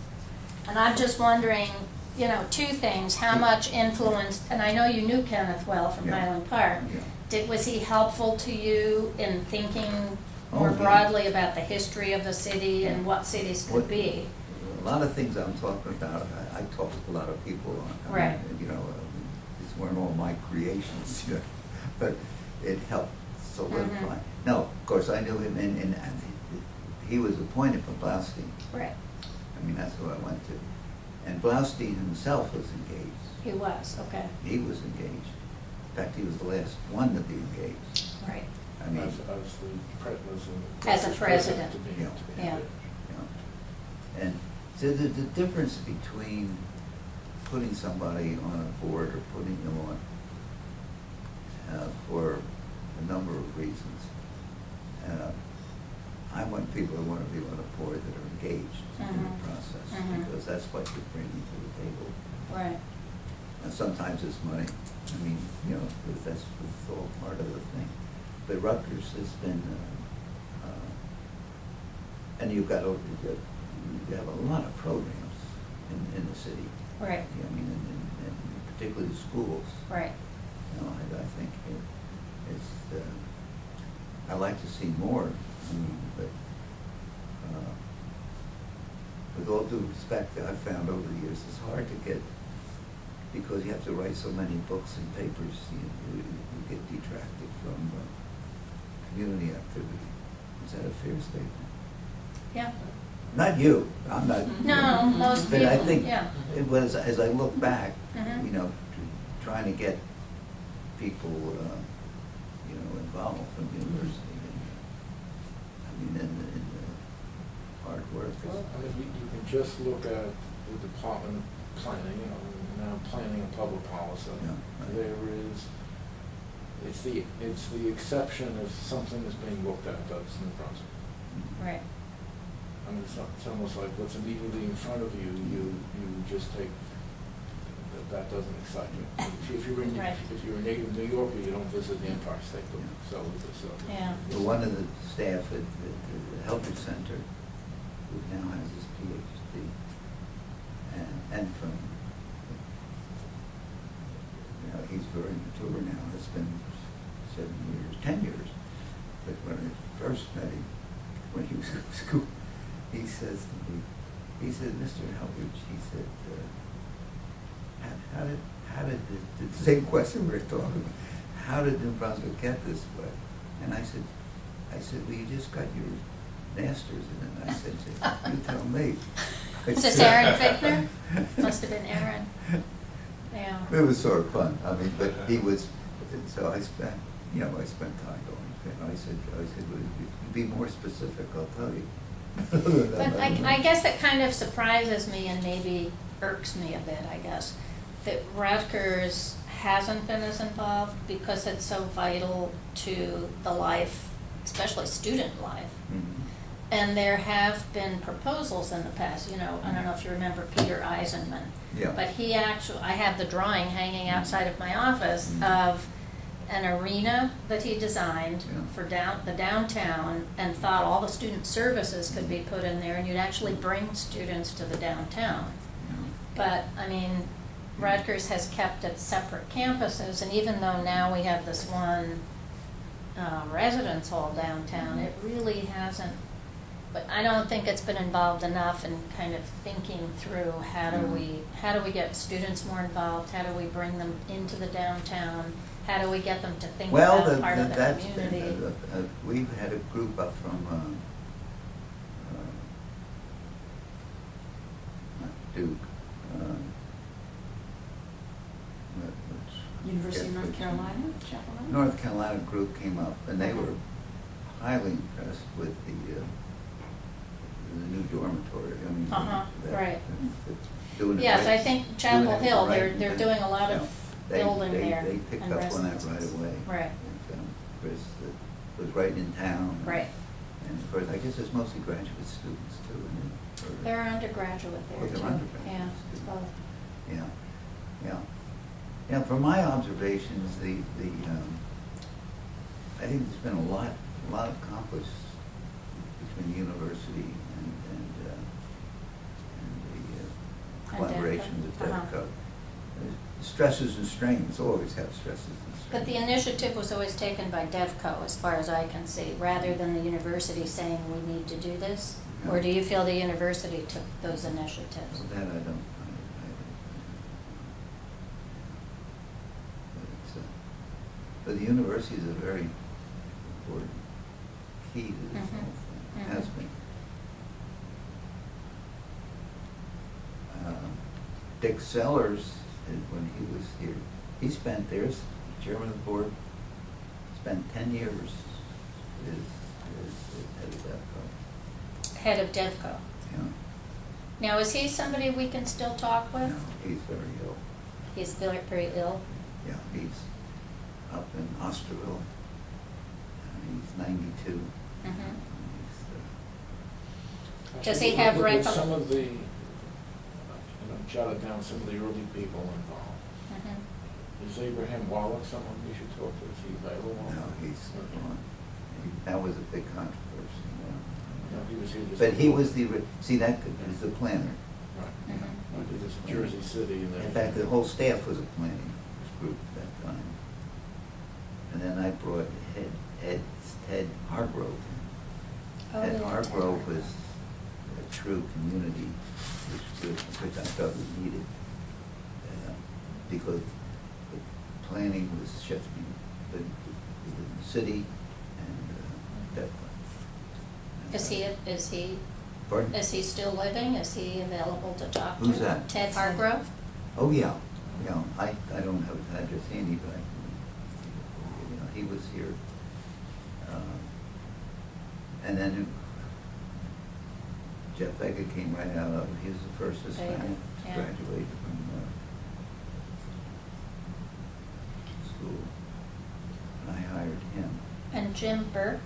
And I'm just wondering, you know, two things, how much influence, and I know you knew Kenneth well from Yeah. Highland Park. Yeah. Was he helpful to you in thinking more Oh, yeah. broadly about the history of the city and Yeah. what cities could What- be? A lot of things I'm talking about, I talk to a lot of people on. I Right. mean, you know, these weren't all my creations, you know, but it helped solidify. Mhm. No, of course, I knew him, and he was appointed by Blaustein. Right, I mean, that's who I went to. And Blaustein himself was engaged. he was, okay, He was engaged. In fact, he was the last one to be engaged. right. I mean, As the As a president. to be Yeah. engaged. Yeah. you know, and so the difference between putting somebody on a board or putting them on for a number of reasons. I want people who want to be on a board that are engaged in Mhm. the process, Mhm. because that's what you're bringing to the table. Right, And sometimes it's money. I mean, you know, that's all part of the thing. But Rutgers has been, and you have a lot of programs in the city. right, I mean, and particularly the schools. right. You know, I think it's, I'd like to see more. I mean, but with all due respect, I've found over the years, it's hard to get, because you have to write so many books and papers, you get detracted from community activity. Is that a fair statement? Yeah, Not you, I'm not. no, most But people, I think yeah. it was, as I look back, Mhm. you know, trying to get people, you know, involved from the university. I mean, in the hard work. Well, I mean, you can just look at the Department of Planning, you know, now planning and public policy. Yeah, right. There is, it's the exception if something is being looked at that's New Brunswick. Right, I mean, it's almost like what's immediately in front of you, you just take, that doesn't excite you. If you're in, Right. if you're a native New Yorker, you don't visit the Empire State Building, so it's a. yeah. Well, one of the staff at the Heldrich Center, who now has his PhD, and from, you know, he's very mature now, it's been 7 years, 10 years. But when I first met him, when he was in school, he says to me, he said, Mr. Heldrich, he said, how did the same question we were talking about, how did New Brunswick get this way? And I said, well, you just got your master's in it. And I said, you tell me. Is this Aaron Fichtner? Must have been Aaron. Yeah. It was sort of fun. I mean, but he was, so I spent time going. And I said, well, if you be more specific, I'll tell you. But I guess it kind of surprises me and maybe irks me a bit, I guess, that Rutgers hasn't been as involved because it's so vital to the life, especially student life. Mhm. And there have been proposals in the past, you know, I don't know if you remember Peter Eisenman. Yeah. But he actually, I have the drawing hanging outside of my office Mhm. of an arena that he designed Yeah. for the downtown and thought all the student services could be put in there and you'd actually bring students to the downtown. Yeah. But, I mean, Rutgers has kept it separate campuses, and even though now we have this one residence hall downtown, it really hasn't, but I don't think it's been involved enough in kind of thinking through how do we get students more involved, how do we bring them into the downtown, how do we get them to think about part of the community. We've had a group up from not Duke. University of North Carolina, Chapel Hill? North Carolina group came up, and they were highly impressed with the new dormitory. I mean, Right. it's doing it Yes, right- I think Chapel doing it Hill, right. they're doing a lot of building there. They picked and up on that right residences. away. Right, Chris, it was right in town. right. And of course, I guess it's mostly graduate students too. isn't it? Or- They're undergraduate there Oh, too. they're undergraduate Yeah, students. both. Yeah, yeah. Yeah, from my observations, I think there's been a lot accomplished between the university and the collaboration with Devco. Stresses and strains, always have stresses and strains. But the initiative was always taken by Devco, as far as I can see, rather than the university saying we need to do this? Or do you feel the university took those initiatives? Well, that I don't. But the university is a very important key to this whole thing, has been. Dick Sellars, when he was here, he spent there as chairman of the board, spent 10 years as head of Devco. Head of Devco. Yeah. Now, is he somebody we can still talk with? No, he's very ill. He's very, very ill. Yeah, he's up in Osterville. He's 92. Mhm. He's, Does he have With right- some of the, jotted down some of the early people involved. Mhm. Is Abraham Wallach someone we should talk to? Is he available? no, he's gone. That was a big controversy. No, he was here just. But he was see, that was the planner. Right. Mhm. Right, it was Jersey City and In fact, the whole staff was a planning group at that time. And then I brought Ted Hargrove in. Oh, Ted yeah, Hargrove was a true community, which I felt we needed. Because the planning was shifting within the city and Devco. Is he still living? Is he available to talk to? Who's that? Ted Hargrove? Oh, yeah, yeah, I don't have his address handy, but he was here. And then Jeff Vega came right out of, he was the first Hispanic to yeah. graduate from school. And I hired him. And Jim Burke?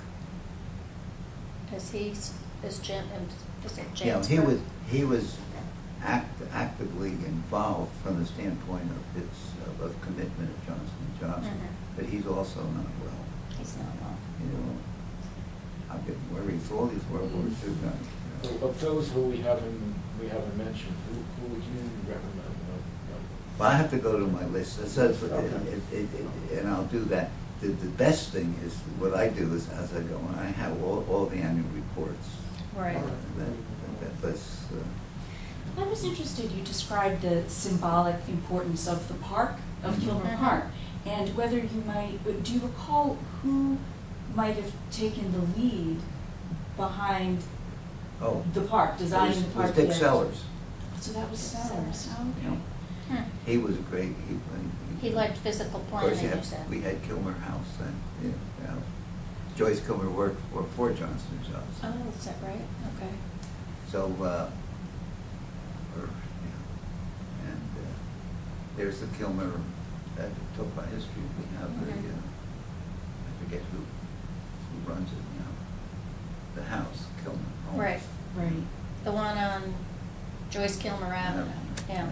Is it Yeah, James he Burke? was actively involved from the standpoint of his, of commitment at Johnson & Johnson, Mhm. but he's also not well. He's not well. You know, I'm getting worried for all these World War II guys. Of those who we haven't mentioned, who would you recommend? Well, I have to go to my list. It says, Okay. and I'll do that. The best thing is, what I do is, as I go, I have all the annual reports. Right. That's, I was interested, you described the symbolic importance of the park, of Kilmer Mhm. Park, and whether you might, do you recall who might have taken the lead behind oh. the park, designing the It park? was Dick yeah. Sellars. So that was Sellars, oh, You know, okay. he was a great, He liked physical Of course, planning, you said. we had Kilmer House then, you know. Joyce Kilmer worked for Johnson & Johnson. Oh, is that right? Okay. So, and there's the Kilmer, to talk about history, we have the, Mhm. I forget who runs it now, the house, Kilmer Homes. Right. Right. The one on Joyce Kilmer Avenue, yeah.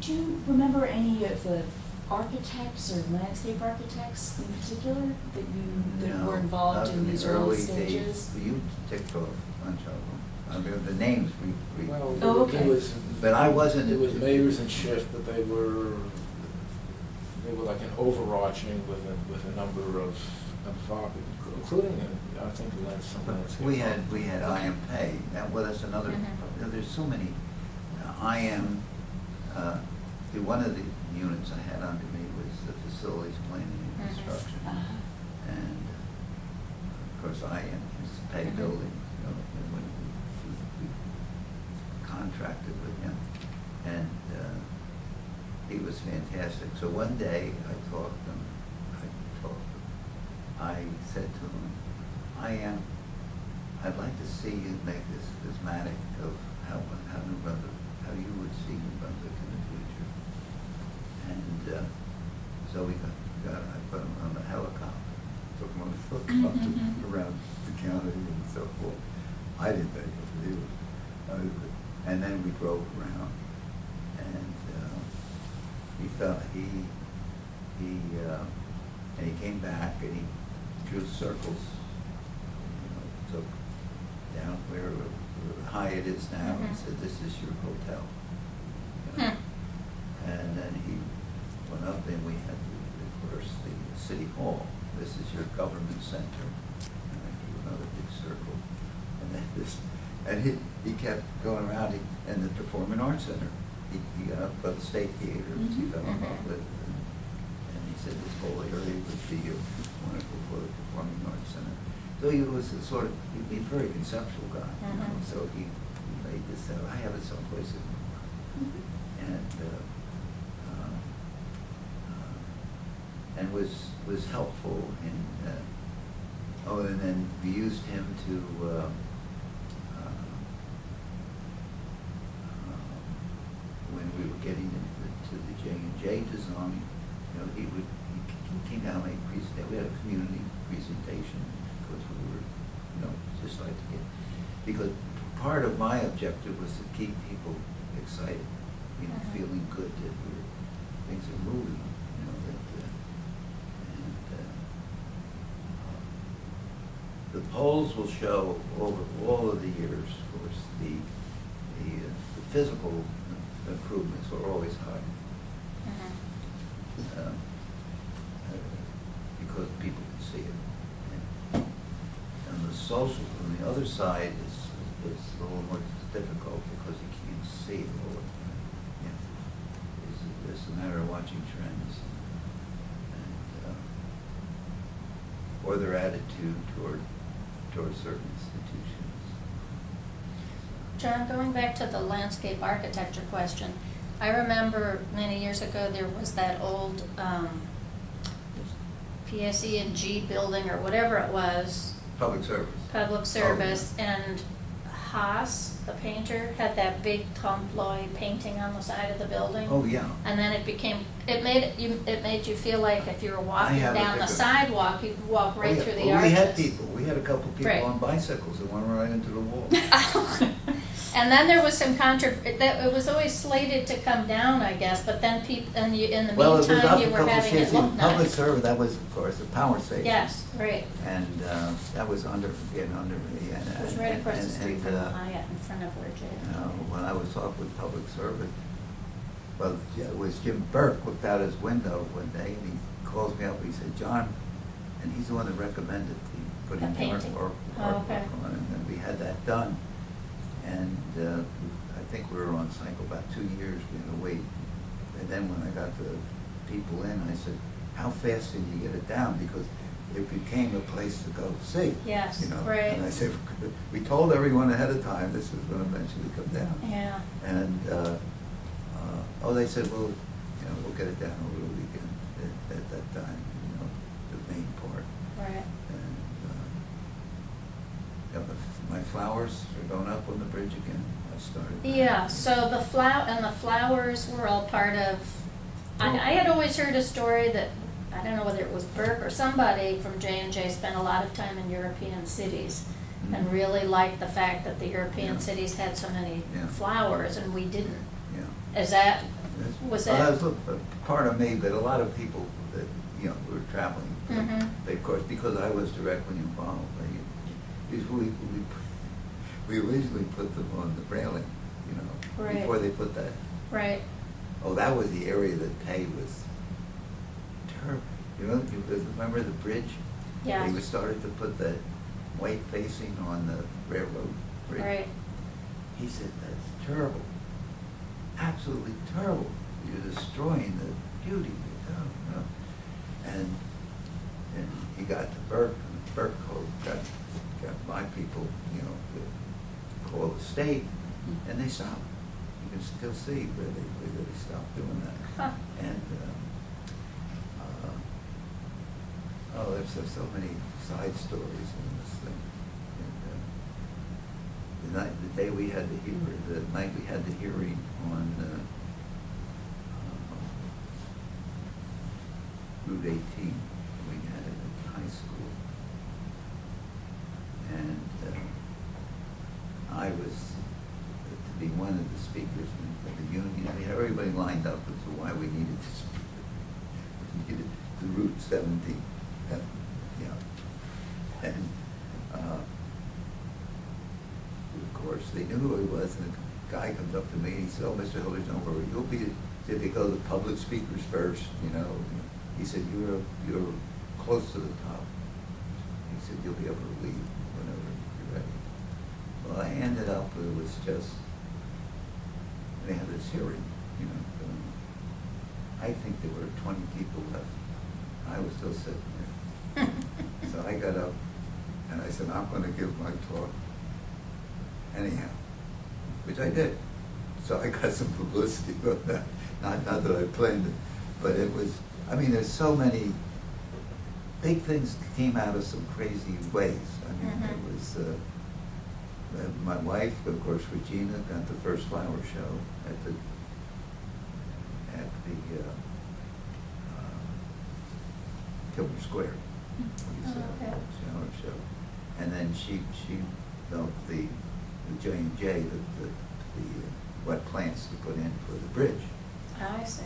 Do you remember any of the architects or landscape architects in particular that No, were involved not in these the early days. stages? You ticked off a bunch of them. I mean, the names, Well, Oh, okay. it was. but I wasn't. It was Mayors and Schiff, but they were like an overarching with a number of including, I think, some landscape. We had IM Pay. Well, that's another, Mhm. there's so many. IM, one of the units I had under me was the facilities planning and Mhm. construction. And of course, IM is to pay Mhm. buildings, you know, and when we contracted with him. And he was fantastic. So one day I said to him, I'd like to see you make this schematic of how New Brunswick, how you would see New Brunswick in the future. And so I put him on a helicopter, took him on a helicopter around the county and so forth. I didn't think it was, and then we drove around, and he came back and he drew circles, took down where high it is now, and said, "This is your hotel." And then he went up and we had of course the city hall. This is your government center. And I drew another big circle, and then he kept going around. And the Performing Arts Center. He got up by the State Theater, which he fell in love with, and he said this whole area would be wonderful for the Performing Arts Center. So he was he'd be a very conceptual guy, you know. So he laid this out. I have it someplace in and was helpful in. And then we used him to. When we were getting into the J&J design, you know, he came down and made a presentation. We had a community presentation because we were, you know, just like to get, because part of my objective was to keep people excited, you know, feeling good that things are moving, you know, the polls will show over all of the years, of course, the physical improvements are always high. Because people can see it. And the social, on the other side, is a little more difficult because you can't see it all. It's a matter of watching trends and or their attitude toward certain institutions. John, going back to the landscape architecture question, I remember many years ago there was that old PSE&G building or whatever it was. Public service. Public service, and Haas, the painter, had that big trompe-l'oeil painting on the side of the building. Oh, yeah. And then it made you feel like if you were walking have a down the picture. sideway, you could walk right Oh, yeah. through the Well, arches. we had a couple people Right. on bicycles that went right into the wall. And then there was some it was always slated to come down, I guess, but then in the Well, it was meantime, up you a were couple having it of look public nice. service, that was, of course, a power station. Yes, right. And that was under me. It was right across the street from the Hyatt in front of where Jay. When I was talking with public service, well, it was Jim Burke looked out his window one day and he calls me up and he said, "John," and he's the one that recommended putting The painting. artwork Okay. on it, and we had that done. And I think we were on cycle about 2 years, we had to wait. And then when I got the people in, I said, "How fast did you get it down?" Because it became a place to go see. Yes, You know? right. And I said, we told everyone ahead of time this was going to eventually come down. Yeah. And they said, "Well, you know, we'll get it down over the weekend." At that time, you know, the main part. Right. And but my flowers are going up on the bridge again. I started. Yeah, so the flowers were all part of, I had always heard a story that, I don't know whether it was Burke or somebody from J&J spent a lot of time in European cities and really liked the fact that the European cities had so many flowers and we didn't. Yeah. Is that, Well, that was a part of me, but a lot of people that, you know, were traveling, they, of course, because I was directly involved, we originally put them on the railing, you know, Right. before they put that. Right. Oh, that was the area that Tay was terrible. You know, you remember the bridge? Yeah. They started to put that white facing on the railroad bridge. Right. He said, that's terrible. Absolutely terrible. You're destroying the beauty of the town. You know? And he got to Burke, and Burke got my people, you know, to call the state, and they stopped. You can still see where they stopped doing that. Huh. And oh, there's so many side stories in this thing. And, the day we had the night we had the hearing on Route 18, we had it at high school, and I was to be one of the speakers of the union. We had everybody lined up as to why we needed this. We needed the Route 17. And of course, they knew who he was, and the guy comes up to me and he said, "Oh, Mr. Heldrich, don't worry, you'll be." Said they go to the public speakers first, you know. He said, "You're close to the top." He said, "You'll be able to leave whenever you're ready." Well, I ended up. It was just they had this hearing, you know. I think there were 20 people left. I was still sitting there. So I got up and I said, "I'm going to give my talk anyhow," which I did. So I got some publicity about that. Not that I planned it, but it was, I mean, there's so many big things that came out of some crazy ways. I mean, it was, my wife, of course, Regina, got the first flower show at the Kilmer Square. Okay. Flower show. And then she built the J&J, the wet plants to put in for the bridge. I see.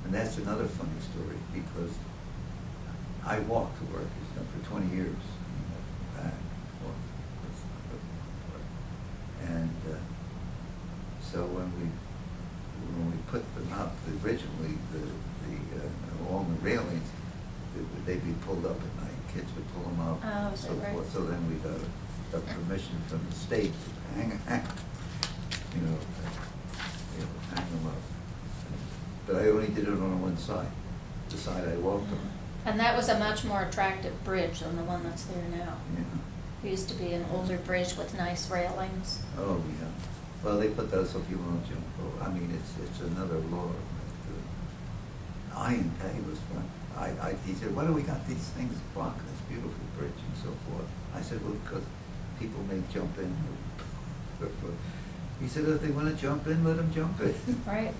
And that's another funny story, because I walked to work, you know, for 20 years. And so when we put them up, originally along the railings, they'd be pulled up at night. Kids would pull them up, Oh, and so right. forth. So then we got a permission from the state to hang you know, hang them up. But I only did it on one side, the side I walked on. And that was a much more attractive bridge than the one that's there now. Yeah. It used to be an older bridge with nice railings. Oh, yeah. Well, they put those so people don't jump over. I mean, it's another law. But, Iron Pay was fun. He said, "Why do we got these things blocking this beautiful bridge and so forth?" I said, "Well, because people may jump in." He said, "If they want to jump in, let them jump in." Right.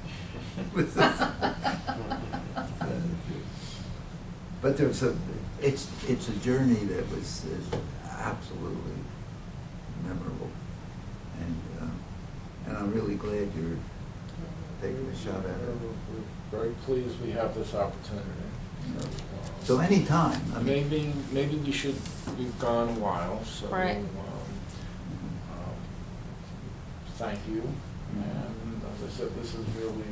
But it's a journey that was absolutely memorable, and I'm really glad you're taking a shot at it. We're very pleased we have this opportunity. So anytime, I mean, Maybe we've gone a while, so. Right. Thank you. And as I said, this is really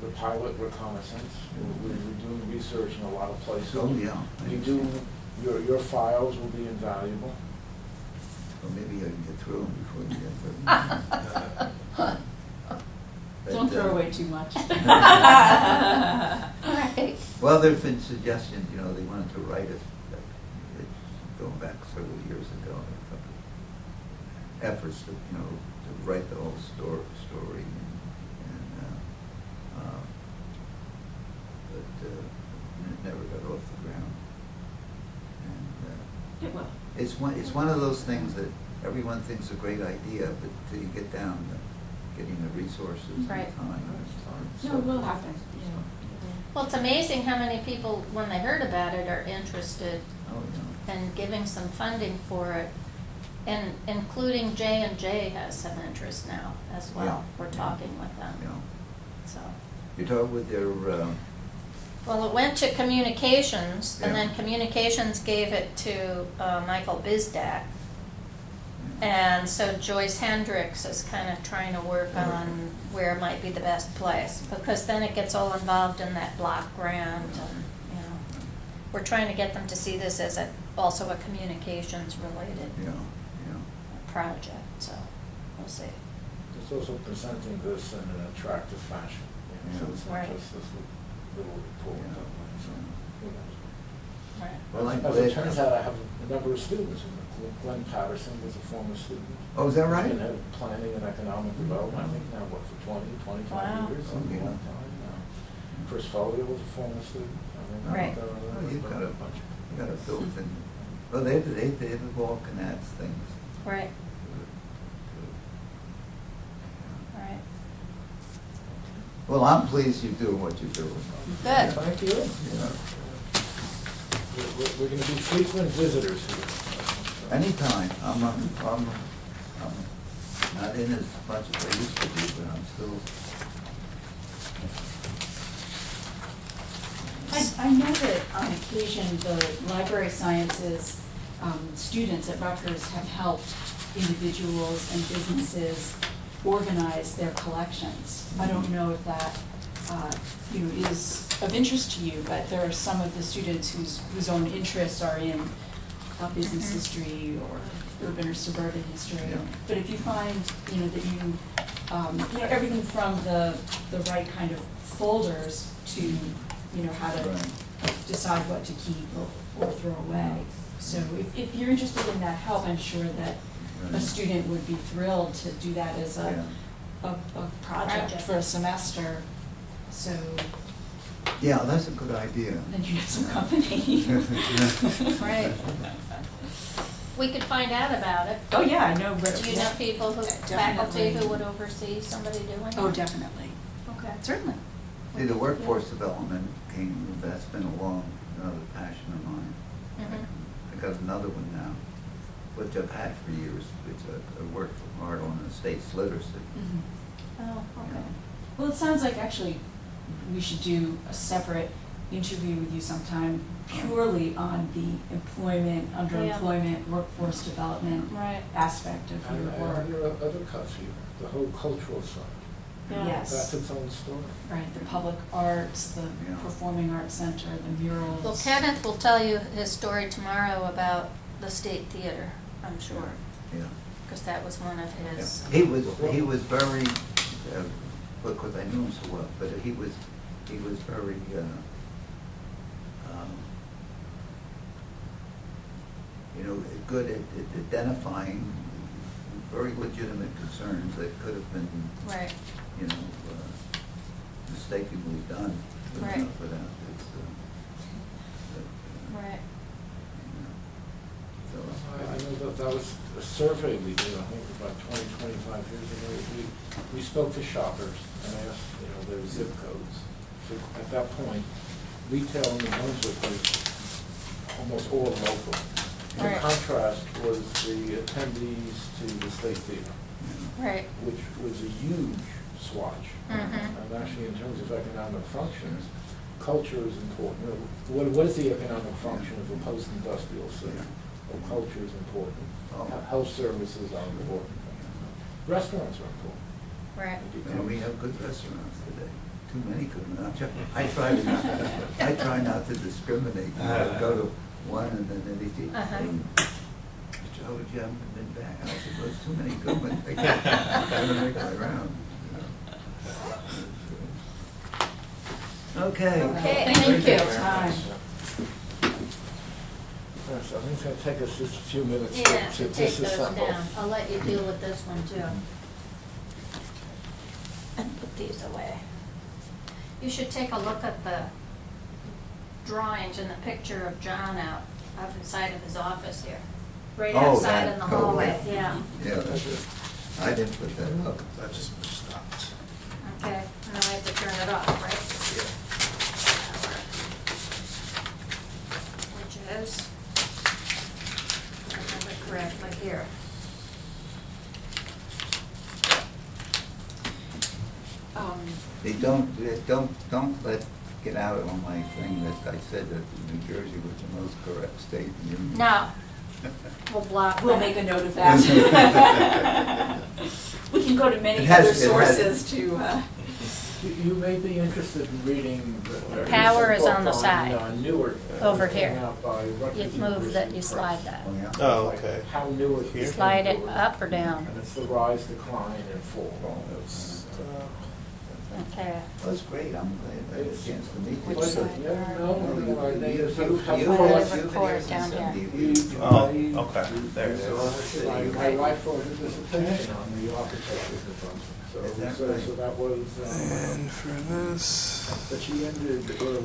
the pilot reconnaissance. We're doing research in a lot of places. Oh, yeah. Your files will be invaluable. Well, maybe I can get through them before we get through. Don't throw away too much. Right. Well, there's been suggestions, you know, they wanted to write it, going back several years ago, a couple of efforts to, you know, to write the whole story, but it never got off the ground. And It will. it's one of those things that everyone thinks a great idea, but till you get down to getting the resources and Right. time. No, it will happen. Well, it's amazing how many people, when they heard about it, are interested Oh, yeah. in giving some funding for it. And including J&J has some interest now as well. Yeah. We're talking with them, Yeah. so. You're talking with their Well, it went to communications, and Yeah. then communications gave it to Michael Bizdak. And so Joyce Hendricks is kind of trying to work on where might be the best place, because then it gets all involved in that block grant, and, you know, we're trying to get them to see this as also a communications-related Yeah, project, so we'll see. It's also presenting this in an attractive fashion, you know, so it's not Right. just this little report. Yeah. So, who knows? Right. Well, As it turns out, I have a number of students. Glenn Patterson was a former student. Oh, is that right? In planning and economic development, I think now, what, for 25 Wow. years? Oh, yeah. A long time now. Chris Foley was a former student. I think Right. Oh, you've got a built-in, well, they've all Canats things. Right, right. Well, I'm pleased you're doing what you're doing. Good. Thank you. Yeah. We're going to be frequent visitors here. Anytime, I'm not in as much as I used to be, but I'm still. I know that on occasion, the library sciences students at Rutgers have helped individuals and businesses organize their collections. I don't know if that, is of interest to you, but there are some of the students whose own interests are in business history or urban or suburban history. Yeah. But if you find, that you, everything from the right kind of folders to, how to Right. decide what to keep or throw away. So if you're interested in that help, I'm sure that a student would be thrilled to do that as a project for a semester. So Yeah, that's a good idea. then you have some company. Right. We could find out about it. Oh, yeah, I know. Do you know people faculty Definitely. who would oversee somebody doing it? Oh, definitely. Okay. Certainly. See, the workforce development that's been another passion of mine. Mhm. I got another one now, which I've had for years, which I worked hard on the state's literacy. Mhm. Oh, okay. Well, it sounds like actually we should do a separate interview with you sometime purely on the employment, underemployment, workforce development Right. aspect of your work. There are other cuts here, the whole cultural side. Yeah. Yes. That's its own story. Right, the public arts, the Yeah. performing arts center, the murals. Well, Kenneth will tell you his story tomorrow about the State Theater, I'm sure, Yeah. because that was one of his. He was very, because I knew him so well, but he was very, good at identifying very legitimate concerns that could have been, Right. mistakenly done Right. without this. Right. So, I know that was a survey we did, I think about 25 years ago. We spoke to shoppers and asked, their zip codes. So at that point, retail in New Brunswick was almost all local. The Right. contrast was the attendees to the State Theater, Right. which was a huge swatch. Mhm. And actually, in terms of economic functions, culture is important. What is the economic function of a post-industrial city? Well, culture is important. Oh. Health services are important. Restaurants are important. Right. and we have good restaurants today. Too many good ones. I try not to discriminate. I go to one and then they say, Uh-huh. hey, Mr. Heldrich, you haven't been back. I said, well, there's too many good ones. I gotta make my round. Okay. Okay, Thank thank you. you. Time. Yes, I think it's going to take us just a few minutes Yeah, to to take those disassemble. down. I'll let you deal with this one too. And put these away. You should take a look at the drawings and the picture of John out inside of his office here. Right Oh, outside that- in the oh, hallway, yeah. yeah. Yeah, I didn't put that up. That just stopped. Okay, now I have to turn it off, right? Which is, if I have it correctly here. Um, They don't let it out on my thing that I said that New Jersey was the most corrupt state in the Union. No, we'll block We'll that. make a note of that. We can go to many It has- other it has- sources to, You may be interested in reading. The power is on the book side. Newark. Over Came here. out by Rutgers You move that, University you Press. slide that. Oh, yeah. Oh, Like okay. How Newark became Slide it Newark. up or down. And it's the rise, decline, and fall. Okay. That's great, I'm glad I had a chance to meet you. Which side? Yeah, Well, no, our you- neighbors you- have you- crossed. you've been Record here since down here. 70. Oh, okay, there it is. My wife wrote a dissertation on the architecture of Brunswick, Is that so right? that was, And for this. but she ended early.